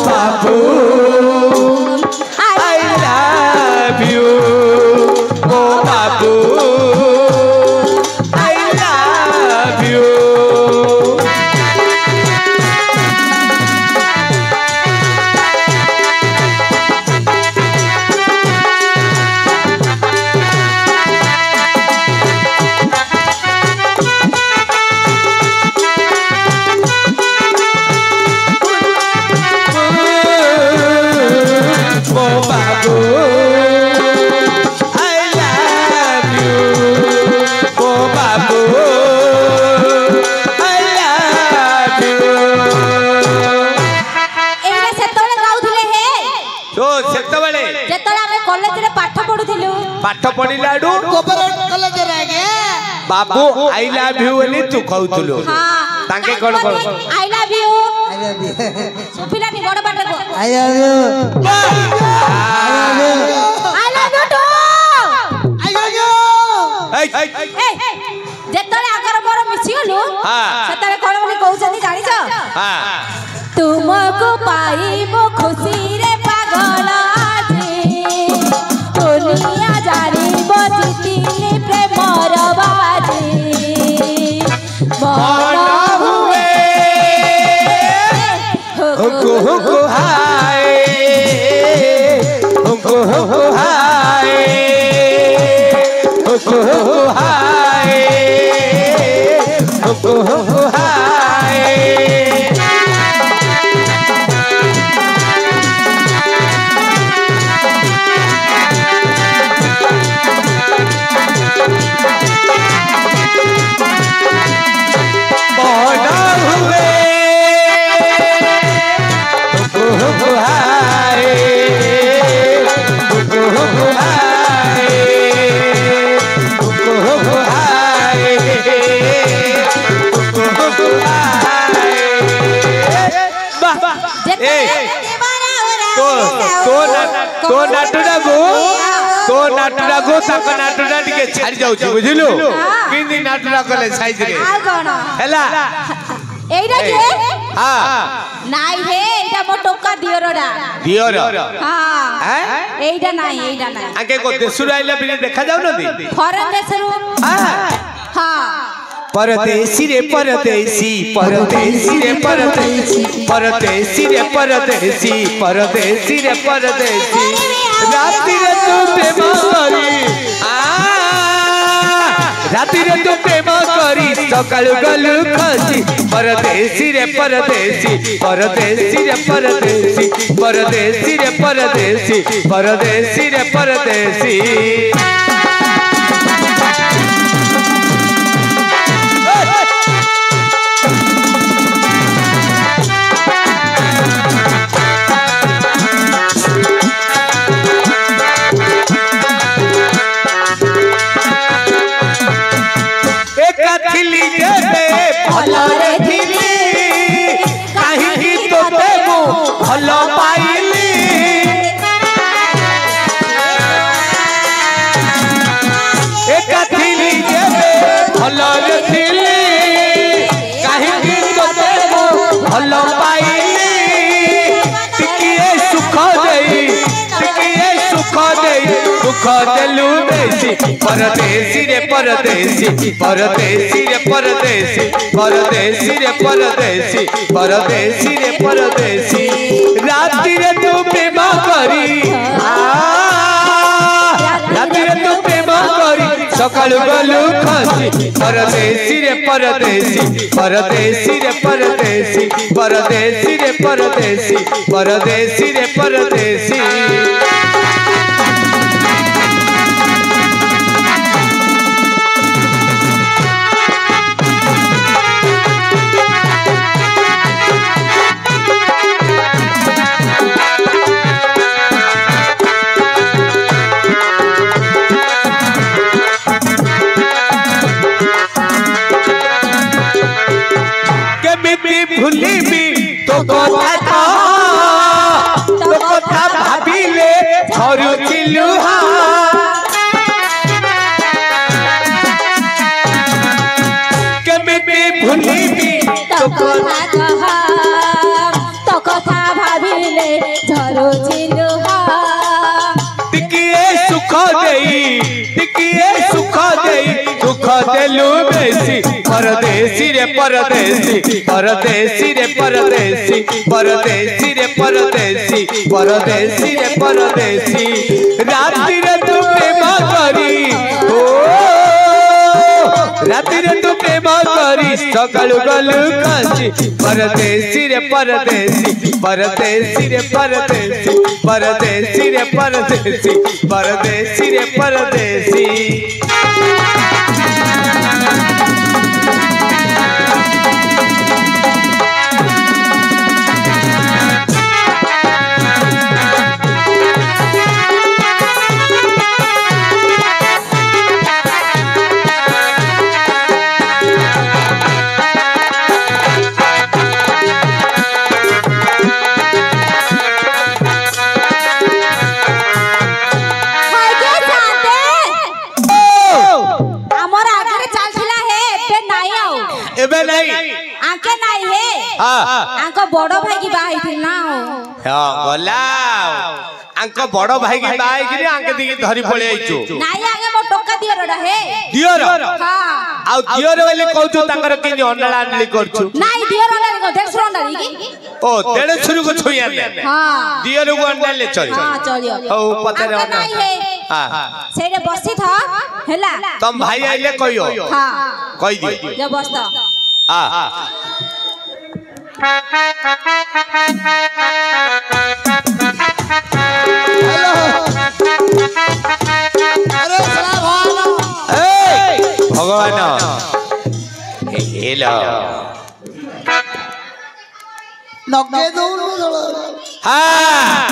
बाबू आई लव यू ओ बाबू आई लव यू पाठ पढ़िला कॉलेज रे आज्ञा बाबू आई लव यू बोली तू कहउतलो तांके कोन कोन आई लव यू सुपिला नि बड़ बाटे को I love you I love you too I love you ए जेतले आगर मोर मिसी गलु सेतले कोन बोली कहउछनी जानि छ हां तुमको पाई मो खुशी रे पागल आजी दुनिया जानी बजती प्रेम रबाजी मन हुए हुकु हाय हुकु हाय हुकु हाय हुकु हाय तो नाटुरा गो ताक नाटुरा टिके छाड़ी जाउची बुझिलु किंदी नाटुरा कले साइज रे आ कोन हैला एइडा के हां नाइ हे एइडा मो टोका दियोरडा दियोर हां हैं एइडा नाइ आके को देसुर आइला बिना देखा जाउ नदी फॉरेन देसरु हां परदेसी रे परदेसी परदेसी रे परदेसी परदेसी रे परदेसी परदेसी रे परदेसी राती रे तू प्रेम करी राती रे तू प्रेम करी सकाळ गलु खसी परदेसी रे परदेसी परदेसी रे परदेसी परदेसी रे परदेसी परदेसी रे परदेसी भल पाइली एका थिली जेबे भल थिली काहे तोते भल पाइली टिकिए सुख देई दुख सुख देलु बेसी परदेसी रे परदेसी परदेसी रे परदेसी परदेसी रे परदेसी परदेसी रे परदेसी राति रे तू प्रेम करी राति रे तू प्रेम करी सकाळु गलु खसी परदेसी रे परदेसी परदेसी रे परदेसी परदेसी रे परदेसी परदेसी रे परदेसी भूलिबी तो कथा भाविले झरुचिलु केमिति भूलिबी तो कथा भाविले झरुचिलु टिकिए सुख देई दुख देलु बेसी परदेसी रे परदेसी परदेसी रे परदेसी परदेसी रे परदेसी परदेसी रे परदेसी राति रे तू प्रेम करी ओ राति रे तू प्रेम करी सकाळु गलु खसी परदेसी रे परदेसी परदेसी रे परदेसी परदेसी रे परदेसी परदेसी रे परदेसी एबे नहीं आके नहीं है आंको बड़ो भाई की बाई थी ना हां गला आंको बड़ो भाई की बाई की आंके दिके धरी पळे आइचो नाही आगे मो टोका दियो रडा है दियो रो हां आ दियो रो वाले कहू तांकर के अंडला अंडली करछु नाही दियो रो को देख अंडली की ओ तेड़े छुरु को छोइया ले हां दियो रो को अंडले चल हां चलियो ओ पतरे नहीं है हां सेरे बसी था हैला तुम भाई आइले कहियो हां कहि दियो जो बसता हां अरे भगवान हेलो नगे दौड़ हां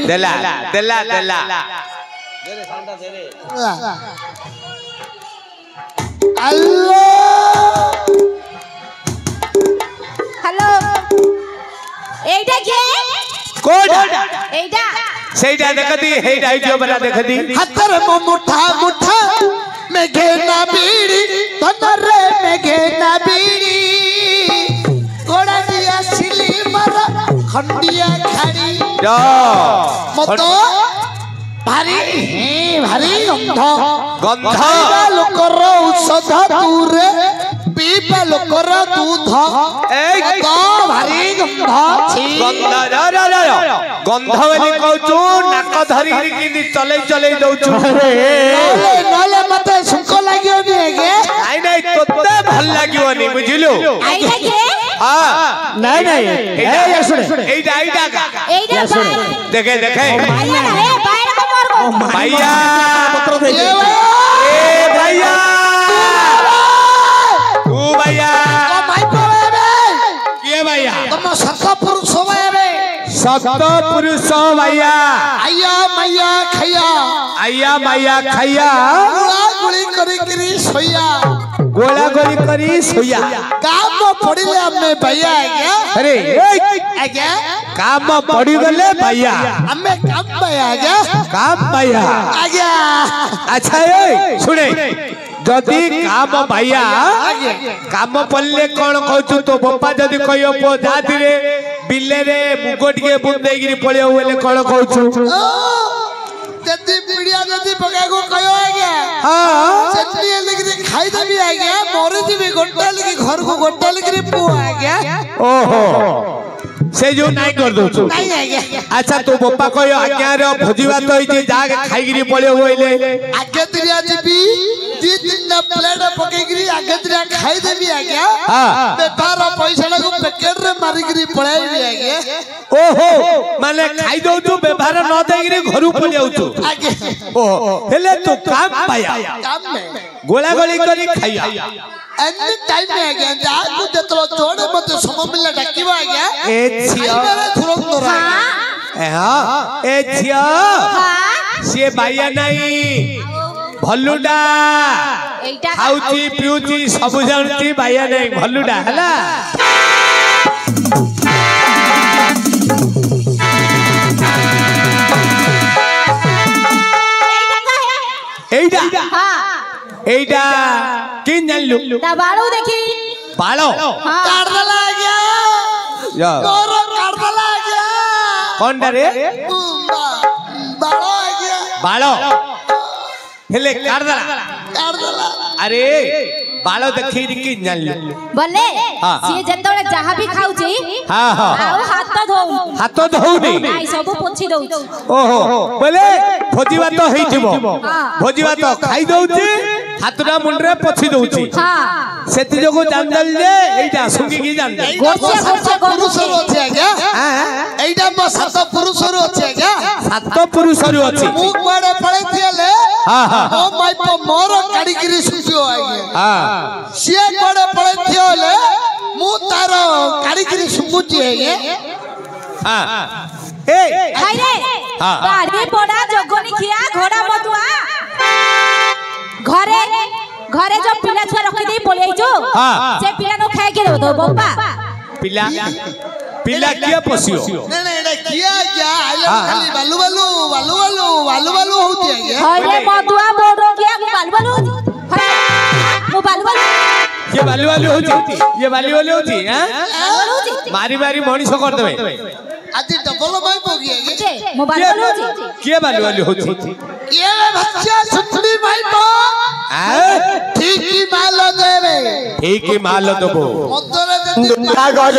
देला देला देला हेलो एटा के कोड एटा सेटा देखदी हेटा आइजो बरा देखदी हतर मो मुठा मुठा में घेना बीड़ी तनरे में घेना बीड़ी गोड़ा दिया सिली मरा खंडिया खाड़ी जा मतो भारी भारी गंध लोकर औषध दूरे पीपा लोकर दूध तो भारी गंध गंध रा रा रा गंध वाली कहू नाक धरी कि चले चले दउछु नले नले मते सुंको लागियो नि हेगे नहीं नहीं तोते भल लागियो नि बुझिलो आइटा के हां नहीं नहीं ए सुन एटा एटा एटा देखे देखे है बाहर को मार को भैया पत्र दे ए भैया तू भैया भाई को बे के भैया तुम सत पुरुष बे सत पुरुष भैया आया मैया खैया आया मैया खैया गुड़ा गुड़ी करी करी सोया गोला गोली करी सोया काम में पड़िले हमें भैया आज्ञा अरे आज्ञा काम में पड़ी गले भैया हमें काम भैया आज्ञा काम भैया आज्ञा अच्छा ए सुने जदि काम भाइया काम पड़े कौन कहू तो बापा जदि कह पो जाति रे बिले रे मुग टिके बुंदेगिरी पड़े बोले कौन कहू जदी पीड़िया जदी पका को कयो आज्ञा हां चटनी लेकरी खाई देबी आज्ञा मोरे जीबी गोटा लेकरी घर को गोटा लेकरी पो आज्ञा ओहो से जो नहीं कर दो नहीं आज्ञा अच्छा तो बापा कयो आज्ञा रे भोजी भात होई जे जाग खाईगिरी पड़े बोले आज्ञा तिरिया जीबी दी तीन प्लेट पकेगिरी आज्ञा तिरिया खाई देबी आज्ञा हां बेपार पैसा को पैकेट रे मारिगिरी पळाईबी आज्ञा ओहो माने खाई दउ तू व्यवहार न देगिरी घरु पड़ी आउछु आज्ञा ओहो हेले तू काम पाया काम में गोला गोली करी खाया एनी टाइम में आज्ञा जा को जतलो जोड़े मते सम मिला डाकिबा आज्ञा ए छिया खाइबारे तुरंत रा हां ए छिया से बाया नहीं भल्लुडा खाउची पिउची सब जानती बाया नहीं भल्लुडा हला एइडा एइडा किन जानलु ता बाळू देखी बाळो काट दला आज्ञा या तोर काट दला आज्ञा कोन रे बाळो आज्ञा बाळो हेले काटदला काट दला अरे बाळो देखी कि जानलु बोले हाँ, हाँ। सिए जतोले जहा भी खाउची हां हां आउ हाथ धोउ हाथ धोउनी नाइ सब पोछि दउ ओहो बोले भोजी भात हेइथिबो हाँ। भोजी भात खाई दउची हाथटा मुंडरे पछि दउची हां सेति जोगो जानदल जे एइटा सुंगी की जानदल गोछे गोछे पुरुष रो अछि आज्ञा हां एइडा म सात पुरुष रो अछि आज्ञा सात पुरुष रु अछि मु कोडे पळे थिले हां हां ओ माय प मोर काडीगिरी सुसियो आज्ञा हां सिए कोडे पळे थिले मु तार काडीगिरी सुमुची आज्ञा हां ए खाइ रे हाँ। बाड़ी बड़ा जगनी खिया घोड़ा मधुआ घरे घरे जो पिला छुआ रखि दे पळे आइजो हाँ। से पिला नो खाए के दो बाबा पिला पिला किया पसियो नहीं नहीं एडा किया आज्ञा आइले खाली बालू बालू बालू बालू बालू बालू होती आज्ञा अरे मधुआ मोरो किया बालू बालू मु बालू बालू ये बालू बालू होची ये बालू बालू होची हां मारी मारी मणिस कर देबे आदि डबल माई पोगी आज्ञा मु बालू बालू के बालू बालू होची ये बच्चा सुथड़ी माई पो ठीक ही माल देवे ठीक ही माल देबो मदरे जदी कागज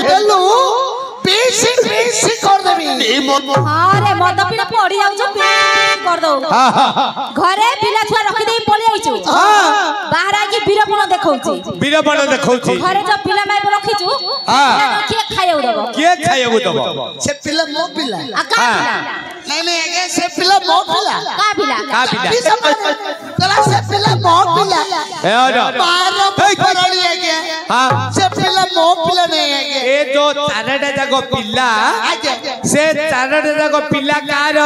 देलु पीसी पीसी कर देबी अरे मद पिला पड़ी जाउ छ कर दो हां हां घरे पिला छुआ रखि दे पळे आइछु बाहर आके वीरपण देखौछि वीरपण देखौछि घरे जो पिला माई रखिछु के खाइउ दबो के खाइउ दबो से पिला मो पिला आ का पिला नहीं नहीं आगे से पिला मो पिला का पिला का पिला तला से पिला मो पिला ए अरे बारो पकड़ली आगे हां से पिला मो पिला नहीं आगे ए जो चारटा जागो पिला आगे से चारटा जागो पिला कार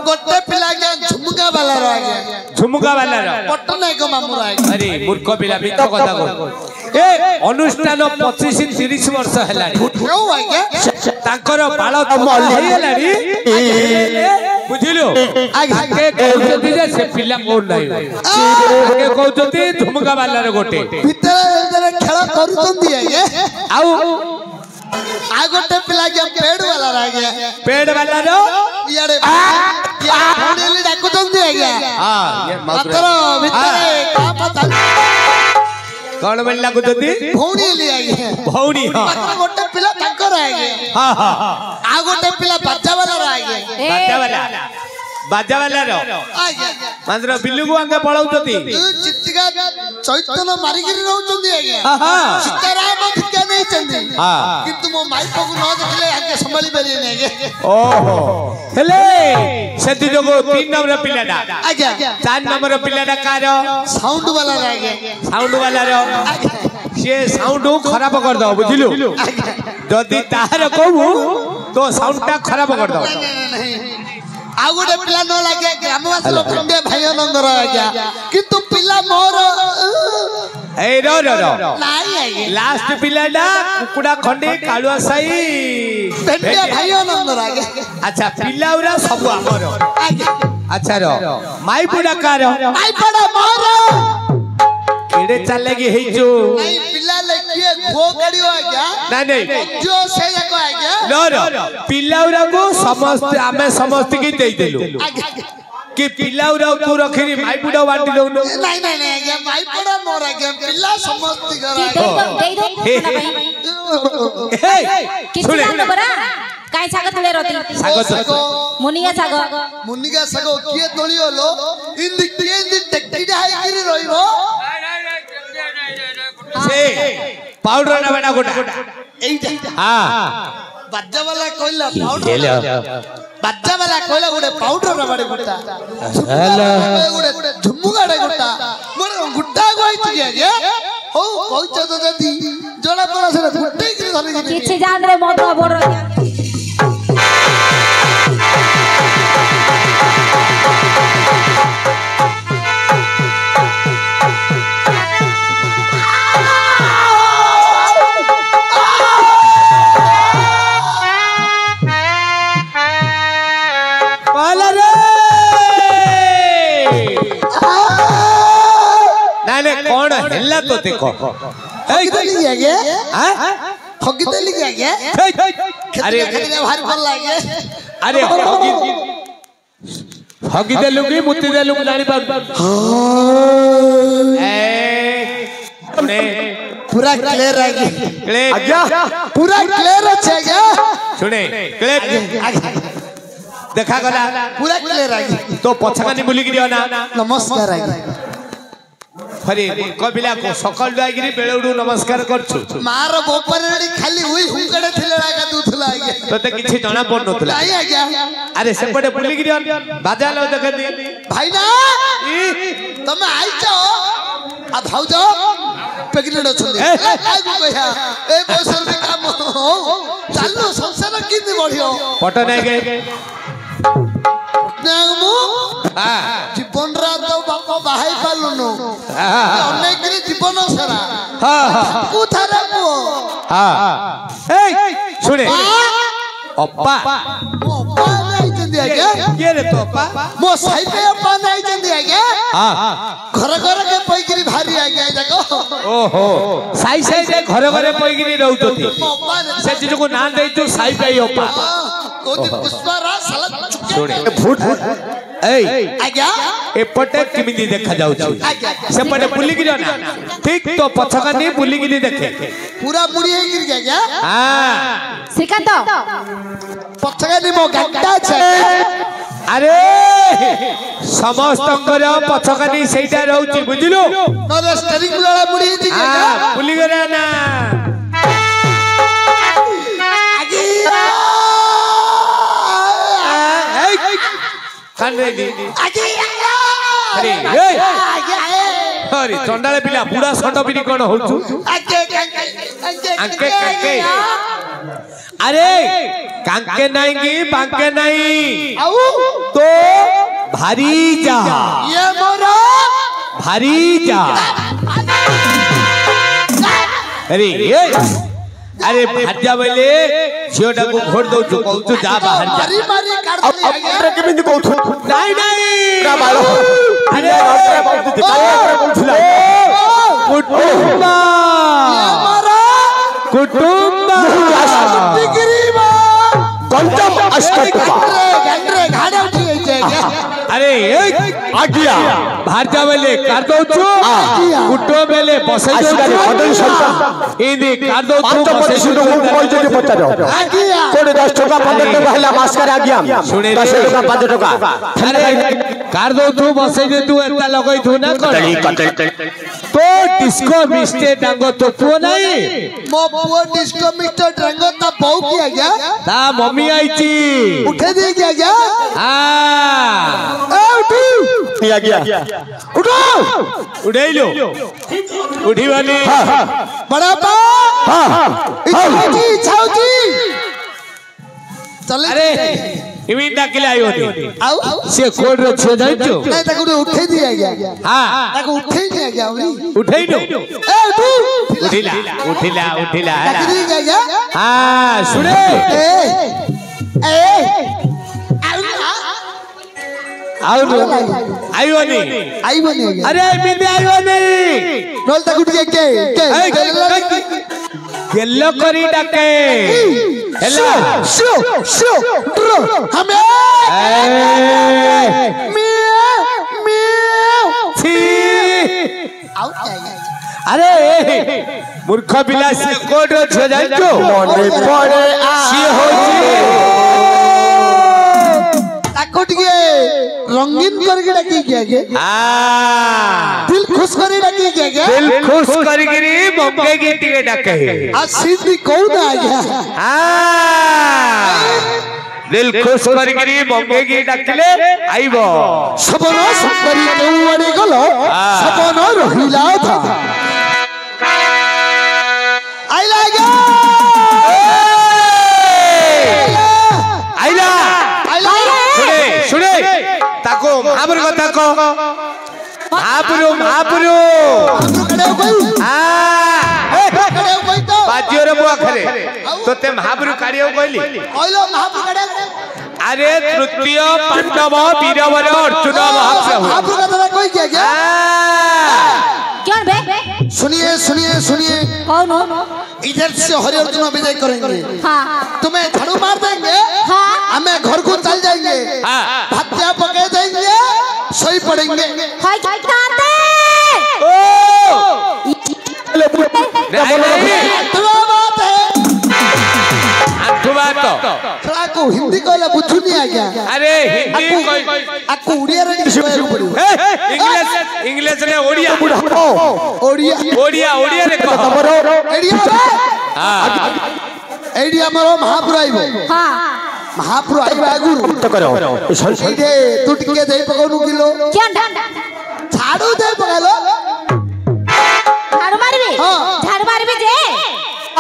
गोटे पिला के झुमका वाला रो आगे झुमुका वाला रो पटना को मामुरा आगे अरे मूर्ख पिला मिथ कथा को ए अनुष्ठान 25 30 वर्ष हेलानी क्यों आगे तांकर बाळ होई हेलानी बुझिलो आगे कहउती जे से पिला मोर नाही आगे कहउती झुमुका वाला रे गोटे भीतर खेल करूचंदी आगे आउ आ गोटे पिला के पेड़ वाला रह गया पेड़ वाला रो यारे या होडेली डाकुचंदी आगे हां ये मात्र भीतर का पता कौन बन लागुती भौणी ले आगे भौणी हां मात्र गोटे पिला ताकर आगे हां हां आ गोटे पिला बच्चा वाला रह गया बाजा वाला रो आगे मात्र बिल्लू आगे पळौतती चित्तिका चैतन्य मारिगिरी रहउचंदी आगे हां सीताराम धिका नहीं चंदी हां किंतु मो माई को न देखले आगे संभाली पारी नहीं आगे ओहो हेले सेति जोगो 3 नंबर पिलाडा आगे 4 नंबर पिलाडा कार साउंड वाला रह गया साउंड वाला रो से साउंड खराब कर दो बुझिलु जदी तार कहू तो साउंड ता खराब कर दो नहीं आ गोटे पिला न लागे ग्रामवासी लोक भाई नंदर आज्ञा किंतु पिला मोर ए रो रो रो नाही आगे लास्ट पिलाडा कुकुडा खंडे कालुआ साई भेंडिया भाई नंदर आगे अच्छा पिलाउरा सब हमर आगे अच्छा रो माई बुडा कार माई पड़ा मोर एडे चले की हेजो नहीं पिला लेकिए घो करियो आज्ञा नहीं जो से जाको आज्ञा नो पिलाउरा को समस्त आमे समस्त की देई देलु कि पिलाउरा तू रखिनी माई बुडा बांटी दउ नहीं आज्ञा माई पड़ा मोर आज्ञा पिला समस्त करा दे दो हे किछ जान बरा काई साग तुले रोती साग मुनिया साग किए तोलियो लो इंदी किए इंदी टेक्कीडा हाई गिरी रहिबो से पाउडर ना बेटा गोटा एइटा हां बच्चा वाला कोइला पाउडर बच्चा वाला कोइला गुडे पाउडर ना बडे गुटा हेलो गुडे झुमुगाडे गुटा मोर गुटा गोइति गे हो कोइच तो जदी जोला पड़ा से गुटे की धरि किछ जान रे मत बोर कौन हेला तो देखो हगितली आगे हां हगितली आगे अरे भारी भल लागे अरे हगी देलु की मुत्ती देलु जानि पार ए पूरा क्लियर आगे क्लियर आज्ञा पूरा क्लियर আছে आगे सुने क्लियर देखा गला पूरा क्लियर आगे तो पछकानी बुली गिरियो ना नमस्कार आगे अरे कबिला को सकल जागिरी बेळुडू नमस्कार करछु मार बोपरेडी खाली हुई हुंकड़े थिले लागा दुथला आगे तते किछि जणा पडनथला नहीं आगे अरे सेपटे बुली गिरियो बाजा लो देख दी भाई ना तुम आइचो आ भाउजो पेगनेट छले आगु कहिया ए बसर में काम हो चालू संसार किने बढ़ियो पट नाही गे नागमु हां जीवन रा तो बापा बाहाई पालुनो अनेक रे जीवन सारा हां को थारा को हां ए सुने अप्पा अप्पा नहीं जंदी आगे के रे तो अप्पा मो साई पे अप्पा नहीं जंदी आगे हां घर के पैगिरी भारी आगे जाको ओहो साई साई जे घर पैगिरी रहउतोती अप्पा से चीज को नाम देई तू साई पे अप्पा कोती पुष्परा साला चुके सुने फुट ए आज्ञा एपटे किमिदी देखा जाउछि सेपटे बुली गिरो ना ठीक तो पछकनी बुली गिरी देखे पूरा मुड़ी हे गिर गया क्या हां श्रीकांत पछकनी मो गड्डा छे अरे समस्तंकर पछकनी सेटा रहउछि बुझिलो नरे स्टीयरिंग वाला मुड़ी हे हां क्या बुली गरा ना कांदे दी अरे ए अरे चंडाले पिला बुढ़ा संड पिनी कोन होछु अंके कांके अरे कांके नहीं की बांके नहीं तो भारी जा ये मोरा भारी जा अरे भाजा बेले झियोटा को घोड़ दो जो कहू जा बाहर जा मारी मारी काट दे आगे के बिंदु कहू नहीं का बालो अरे कुटुंबा हमारा कुटुंबा डिग्री बा पंचम अष्टकपा गंडरे घाड़े उठी जाएगा अरे आज्ञा बाहर जा बेले कर दो छु कुटो बेले बसे दो पदन संता इदी कर दो छु पांच प्रतिशत को कोई जगह पचारो आज्ञा कोड़े 10 टका 15 टका हला मास्कर आज्ञा 10 टका 5 टका अरे कर दो छु बसे दे तू एता लगई थु ना कर तो डिस्को मिस्टे डांगो तो पुओ नहीं मो पुओ डिस्को मिस्टर डांगो ता बहु किया गया ता मम्मी आई थी उठे दे गया क्या हां ए उठी किया गया उठो उठाई लो उठी वाली बड़ा बा हां इच्छाउजी इच्छाउजी चले अरे इमिन डाकिले आयो नी आउ से कोड रो छे जाइतो नहीं ताको उठे दिया गया हां ताको उठे ही नहीं गया उरी उठाई लो ए उठी उठिला गिरी गया हां सुने ए आइबनी आइबनी अरे एमिति आइबनी नल ताकु के गेल्लो करी डाके हेलो शो शो ड्रो हमें छी आउट अरे मूर्ख पिला से कोड छ जानतो मने पड़े सी होची ताको टिके रंगीन करके डाकी क्या के दिल खुश करे डाकी क्या के दिल खुश करगिरी बम्बे की टिके डाके आ सीधी कौन आ गया दिल खुश करगिरी बम्बे की डाकले आइबो सबनो सुंदरी केउआडे गलो सबनो रहिला था आइला गया आइला आइला सुने सुने ताको महापुर कथा को महापुरु महापुरु कड़े कोई कड़े कोई तो बाजियोर बुआ खरे तोते महापुरु काढियो कहली कहलो महापुर कड़े अरे तृतीय पांडव वीरवर अर्जुन महाप्रभु महापुर का तरह कोई क्या क्यों बे सुनिए सुनिए सुनिए कौन हो इधर से हरि अर्जुन विजय करेंगे हाँ तुम्हें झाड़ू मार देंगे हाँ हमें घर को चल जाएंगे भत्या पके देंगे सोई पड़ेंगे हाय कांते ओ तुम्हारा बात है अंधुआ तो थोड़ा को हिंदी कहला बुझू नहीं आ गया अरे हिंदी कोई आपको उड़िया रे इंग्लिश इंग्लिश रे ओडिया ओड़िया ओडिया ओडिया रे कहो एडिया हां एडिया मरो महापुर आइबो हाँ महापुर आइबो आगुरु तो करो एडे तू टिके दे पकोनु किलो क्या झाड़ू दे पकालो झाड़ू मारबी हाँ। झाड़ू मारबी जे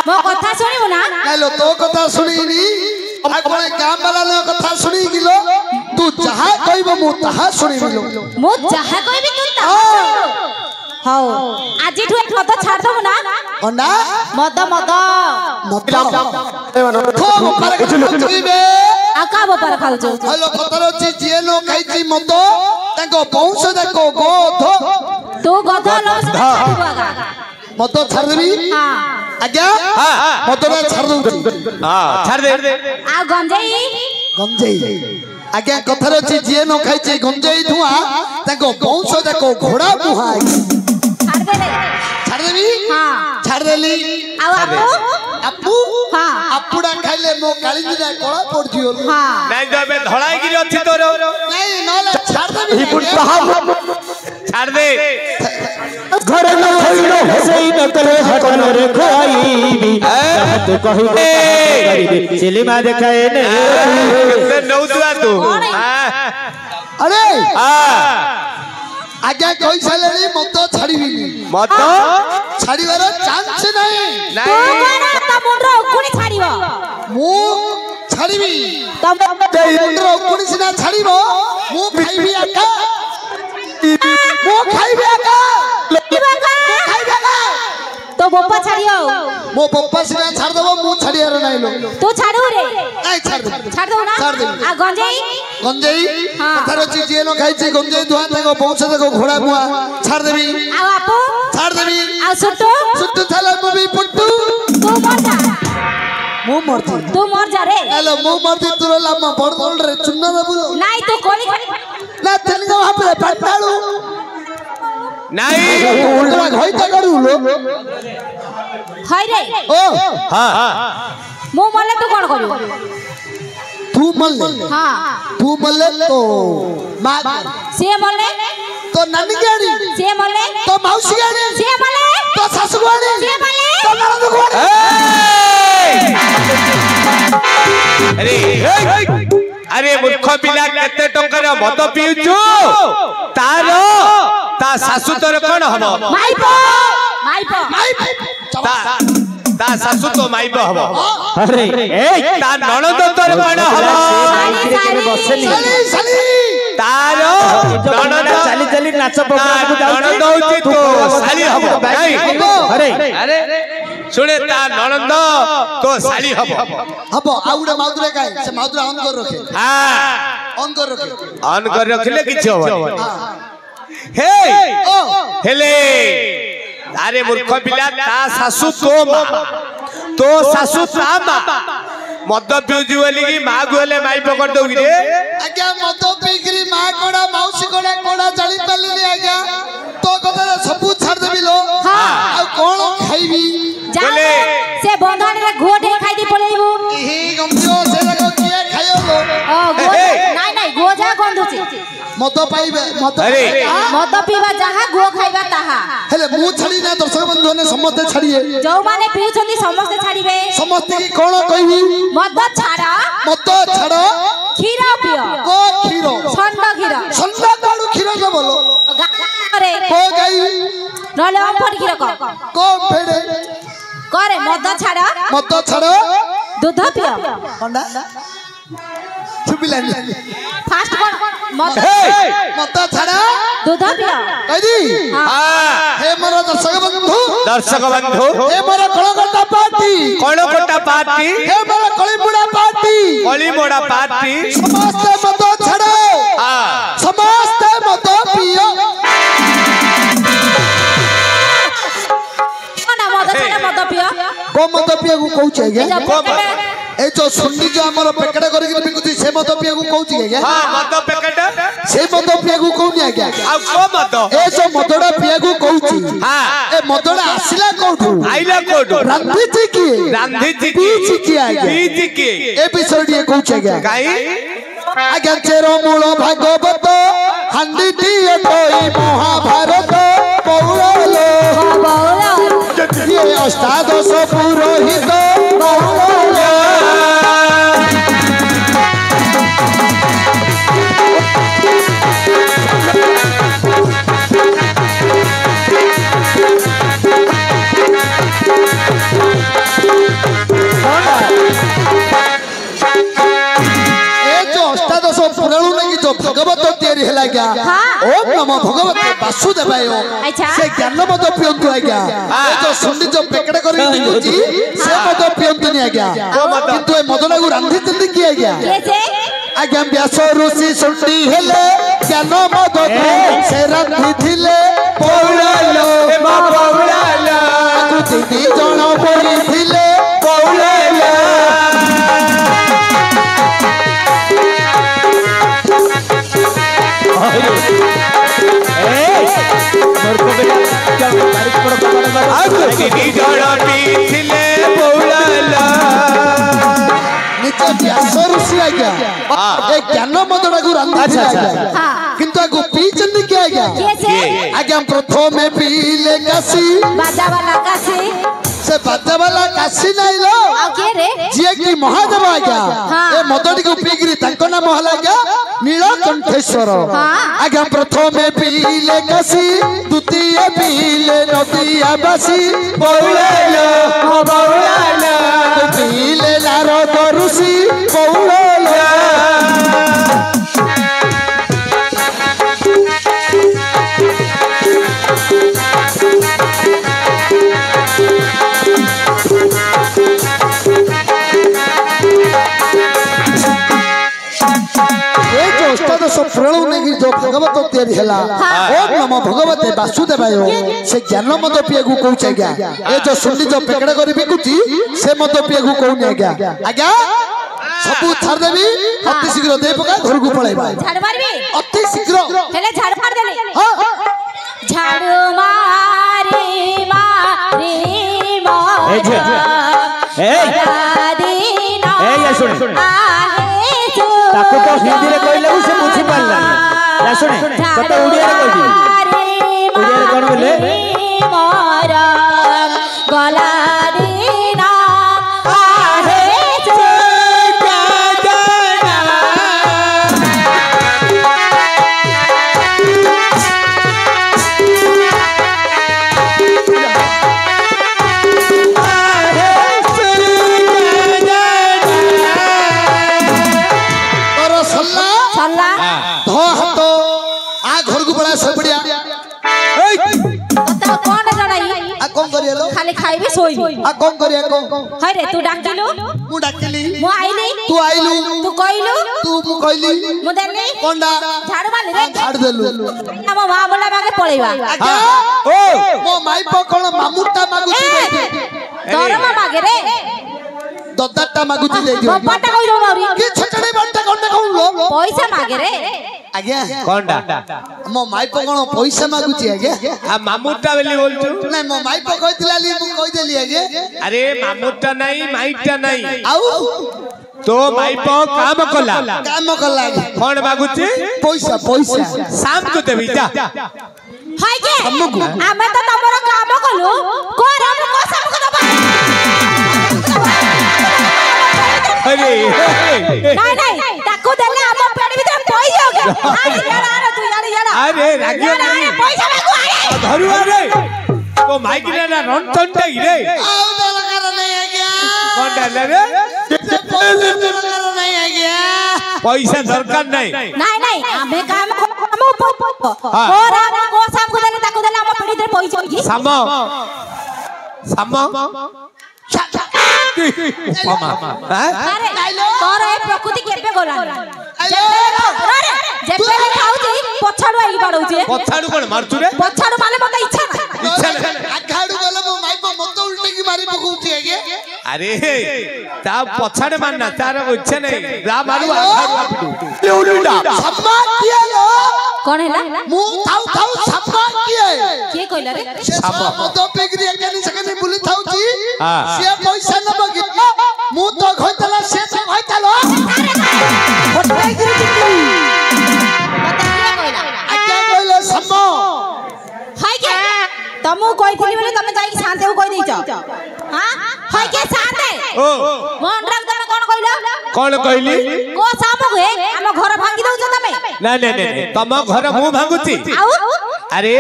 मो कथा सुनिबो ना कहलो तो कथा सुनीनी आ कोन काम वाला लो कथा सुनी किलो तू जहा कहबो मु तहा सुनी बिलो मो चाहे कोई भी तू हां आज ठु एक मत छाड़ दबो ना ओना मद मद थो पर कचुबे आका पर खालजो हेलो कतरो ची जे लो खाइची मत ताको बंश देखो गोधो तू गधा लो छाड़बा मत छाड़ देबी हां आज्ञा मत ना छाड़ दऊ हां छाड़ दे आ गंजेई गंजेई आज्ञा कथरो ची जे नो खाइची गंजेई धुआ ताको बंश देखो घोड़ा मुहा छाड़ दे छाड़ देबी हां छाड़ देली आ आपू अपू हां अपुडा खाइले मो काली दिना कोळा पड़ जियो हां नहीं तो बे धड़ाई गिरी अछि तोर नहीं नले छाड़ देबी छाड़ दे घर न होइलो हसई न करे हटन रे खोईबी तू कहिबो करिबे सिनेमा देखाए ने कितने नौतुआ तू अरे हां आज्ञा कोई सालेनी मत छाड़ीबी मत छाड़ीबार चांस नहीं तू नहीं कोना त मुंडरो उकुणी छाड़िबो मु छाड़ीबी तब मुंडरो उकुणी सिना छाड़ीबो मु खाइबी आका मु खाइबी आका खाइबी आका तो बोपा छाड़ियो मो पप्पा सिना छाड़ देबो मु छाड़ियार नहीं लो तू छाड़ू रे नहीं छाड़ दे छाड़ दो ना छाड़ दे। आ गंजेई गंजेई हाँ। कथारो ची जे नो खाइची गंजेई धुआ ताको पहुंच देखो घोड़ा मुआ छाड़ देबी आ आपू छाड़ देबी आ सुट्टू सुट्टू थाला मुबी पुट्टू तू मर जा मु मरती तू मर जा रे हेलो मु मरती तुरला म बड़दोल रे चुन्ना बाबू नहीं तू कोली ना तेलगा वहां पे पटालू नहीं उल्टा घोइता करू लो हाय रे ओ हां मु मले तू कोन करू तू मल्ले हां तू मल्ले तो मां से मले तो नानी गाड़ी से मले तो मौसी गाड़ी से मले तो सासू गाड़ी से मले तो ननद गाड़ी अरे अरे मूर्ख पिला केते टंकार मद पिउछु तारो ता सासु तोर कोन हबो माइपो माइपो ता ता सासु तो माइबो हबो अरे ए ता ननद तोर कोन हबो साली साली तारो ननद चली चली नाच प्रोग्राम को ननद होची तो साली हबो नहीं अरे अरे सुने ता ननंद तो साली हबो हबो आउडे माउदरे काई से माउदरा ऑन कर रखे हां ऑन कर रखले किछ हबो हे हेले अरे मूर्ख पिला ता सासू तो सासू ता मा मद पिउजी बोली की मां गुले माई पकड़ दउ रे आज्ञा मद पीकरी मां कोडा मौसी कोडा कोडा चली पल्ली आज्ञा तो कतरे सब छाड़ देबी लो आ कोन खाइबी जाले से बंधन रे घोटे खाइ दी पलेबो ही गमजो से लगो किए खायो लो गो नहीं गोजा गंधुची मद पाइबे मद पीबा जहा गो खाइबा ताहा हेले मु छाड़ी ना दर्शक बंधु ने समस्त छाड़िए जो माने पिउछंती समस्त छाड़ीबे समस्त की कोन कहबी मद छाड़ा क्षीर पियो को क्षीर संड काडू क्षीर के बोलो अरे को गाई नले अम्फट क्षीर को फेडे करे मद छाड़ा दूध पियो कोंडा छुबिलानी फास्ट कर मद छाड़ा दूध पियो कदी हां हे मोर दर्शक बंधु हे मोर कळगटा पार्टी हे मोर कळीमुडा पार्टी समस्त मद छाड़ो समस्त मद पियो कोना मद छाड़ा मद पियो को मद पियो को कहू छै ए जो सुंडी जो हमर पैकेट करि के बिकुती से मद पिया को कहू छी के हां मद पैकेट से मद पिया को कहू नि के आ को मद ए जो मदडा पिया को कहू छी हां ए मदडा आसिला कोठू आइला कोठू रांधी जी की ए विषय दिए कहू छी के काई आज्ञा चेरो मूल भागवत हांडी दिए तोई महाभारत पौरालो ये अष्टादश पुरोहित पौरालो पुराणु ने जो भगवत तैयारी हैला क्या ओम नमो भगवते वासुदेवाय से ज्ञान मत पियंतु आज्ञा ए जो सुंडी जो पेकड़े करी दिखुची से मत पियंतु नि आज्ञा किंतु ए मदना को रांधी तंदी की आज्ञा कैसे आज्ञा व्यास ऋषि सुंडी हेले ज्ञान मत से रांधी थिले पौरालो आकु दी जण पड़ी थिले पौरालो ज्ञान मदड़ा को रांधी किंतु आगो पी चंदी क्या आज्ञा प्रथम पीले काशी से बाजा वाला काशी नहीं लो जी की महादेव आज्ञा ए मदड़ी को पीगिरी ताको नाम हला आज्ञा नीलकंठेश्वर आज्ञा प्रथम पीले काशी द्वितीय पीले नदिया बासी बौलालो पीले नारद ऋषि बौलालो प्रणव ने जो भगवत तैयारी हैला ओम नमो भगवते वासुदेवाय से ज्ञान मत पिया को कहू छै गया ए जो सुंडी जो पेकड़ा करी बिकुची से मत पिया को कहू नै गया आज्ञा सब छाड़ देबी अति शीघ्र दे पका घर को पळाइबा झाड़ मारबी अति शीघ्र हेले झाड़ फाड़ देली हां झाड़ू मारी ए सुन ताको तो हिंदी रे कहले से बुझी पारला ना सुने तो उड़िया रे कहबी उड़िया रे कोन बोले मोर गला दीना आहे खाली खाइबी सोइबी आ कौन करिया कौन हाय रे तू डाकिलु मु डाकिली मु आइली तू आइलु तू कइलु तू मु कहली मु देनी कोंडा झाड़ू मारली रे झाड़ देलु हम मां बोला मागे पळेबा आज्ञा ओ मो माई पो कोन मामुटा मागुची दरमा मागे रे दत्ताटा मागुची दे दियो बाटा कइलो नौरी की छकड़ी बाटा कोन कहू लो पैसा मागे रे आज्ञा कोंडा मो माई पो कोन पैसा मागुची आज्ञा आ मामुटा बेली बोलछु नहीं मो माई पो कहतिला ली मु कहि देली आज्ञा अरे मामुटा नहीं माइटा नहीं आउ तो माइप काम कला कौन मागुची पैसा पैसा शाम को देबी जा हाय के आमे तो तमरो काम कलु कोर हम को सब को दबा अरे नहीं ताको देले हम पेट भीतर पई जाओगे अरे यार तू यार अरे रागियो नहीं पैसा मागू अरे धरु अरे तो माइक ने ना रन टंटे रे आउ दलकार नहीं आ गया कौन डाले रे दलकार नहीं आ गया पैसा दरकार नहीं नहीं हमें काम और हम को सब को देले ताको देले हम पेट भीतर पई जाओगी सामो मामा अरे तोर ए प्रकृति केबे गोला जेबे खाउची पछाडू आइ बाडौची पछाडू कोन मारछु रे पछाडू माने मते इच्छा ना आखाडू गले मो माई पो मत उल्टे की मारी पकौची आगे अरे ता पछाडे मानना तार इच्छा नहीं रा मारू आखाडू पिटू उल्टा सम्मा किए लो कोन हैला मु थाउ सम्मा किए के कइला रे सम्मा मत पेगरी एकानी सकनी बुली थाउची हां से पैसा न बगी मु तो खइतला से तो खइतलो पेगरी आज्ञा कइले सम्मा हाय के तमु कइथिली बोले तमे जाई शांते को कहि दैछ हां हाय के शांते ओ मन रख तमे कोन कइला कोन कहली को साप हुए हम घर भांगी दउछ तमे नहीं तम घर मु भांगुची आउ अरे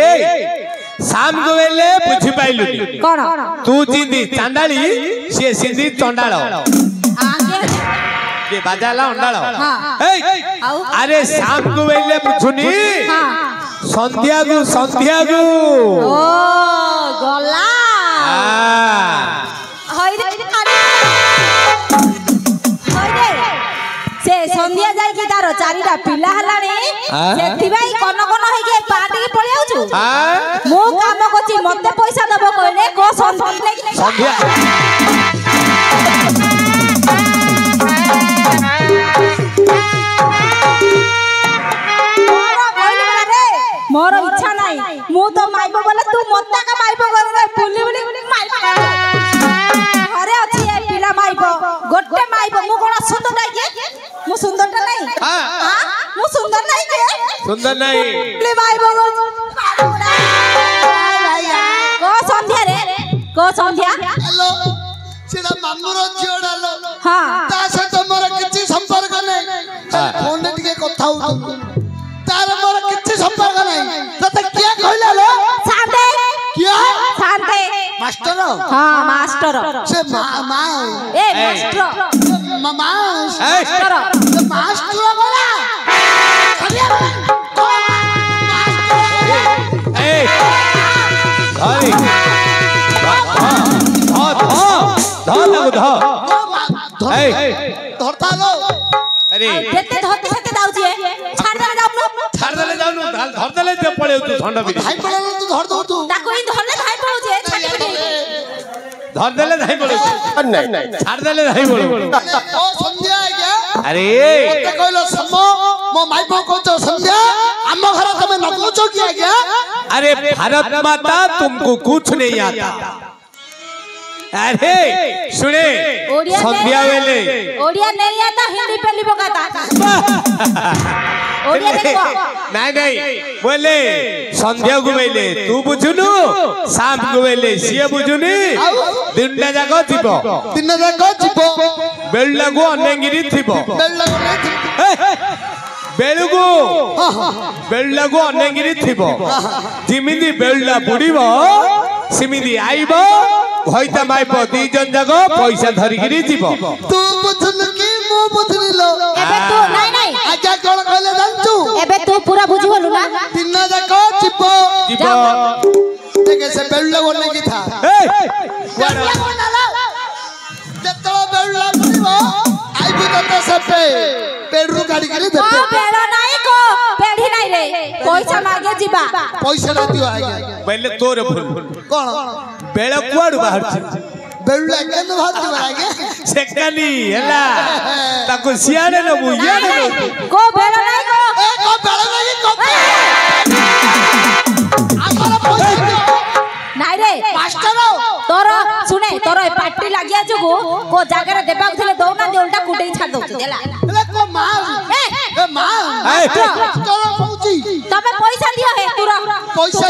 शाम को वेले बुझी पाइलुनी कोन तू जिंदी चांडाली से सिंधी चंडाळ आगे के बाजाला अंडाळ हां ए आउ अरे शाम को वेले बुझुनी हां संध्या गु ओ गला हाय रे हाय रे से संध्या जाई कि तारो चारिटा पिला हलानी सेति भाई कोन होई के पार्टी के पळि आउछु मो काम कोची मते पैसा दबो कहले को संध्या मोर इच्छा नहीं मु तो माइबो बोले तू मत्ता का माइबो करे बुली बुली माइबो अरे अछि ए पिला माइबो गोटे माइबो मु कोन सुंदर नहीं के मु सुंदर त नहीं हां मु सुंदर नहीं के सुंदर नहीं पिला माइबो को संध्या रे को संध्या हेलो सेडा मामुरो जियोडालो हां ता से तो मोर किछि संपर्क नहीं फोन टिके कथा हो तार मोर किछि संपर्क नहीं तते किया कहला लो शांते किया शांते मास्टर हां मास्टर से मा ए मास्टर मामा मास्टर से मास्टर बोला खड़िया ए हरी धरता लो अरे केते धरते सते दाउची छाड़ दे जाऊ धर दले जे पळे तू ठंडा भी भाई पड़े तू धर दो तू ताको इन धरले धाई पळुजे छाड़ी धर दले धाई पळे नहीं छाड़ दले धाई पळे ओ संध्या आ गया अरे मते कहलो सम्मो मो माई पो कहतो संध्या हम घर तमे न पूछो कि आ गया अरे भारत माता तुमको कुछ नहीं आता अरे सुने संध्या वेले ओडिया नहीं आता हिंदी पे लिबो कहता ओडिया देखो नहीं बोले संध्या को वेले तू बुझुनु शाम को वेले सिए बुझुनी दिनटा जाको थिबो दिन जाको जिवो बेलगु अनेंगिरी थिबो बेलगु अनेंगिरी थिबो जिमिदी बेलला बुडीबो सिमिदी आइबो होइता माइपो दी जन जाको पैसा धरिगिरी जीवो तू बुझल की मो बुझली लो एबे तू नहीं आज्ञा कोन कहले जानतू एबे तू पूरा बुझी होलु ना दिन जाको जिवो देखे से बेलुला बोलने की था जत्तलो बेलुला बोलिबो आई भी तो सबे पेड़रू गाड़ी के दे पेड़ नहीं को पेड़ी नहीं रे पैसा मांगे जीवा पैसा ना दियो आगे पहले तोर भूल कोन बेळ कुआडू बाहर बेलुला के न भाग दियो आगे सेकनी हला ताको सियाने न बुयाने न को पेड़ नहीं को ए को बेल नहीं को आपर पैसा नहीं रे मास्टर तोर सुने तोर पार्टी लागिया जगो को जागर देबा थले दौना दे उल्टा कुटई छाड़ दउ देला एले को मार ए मार ए चलो पहुंची तबे पैसा दियो हे तुरा पैसा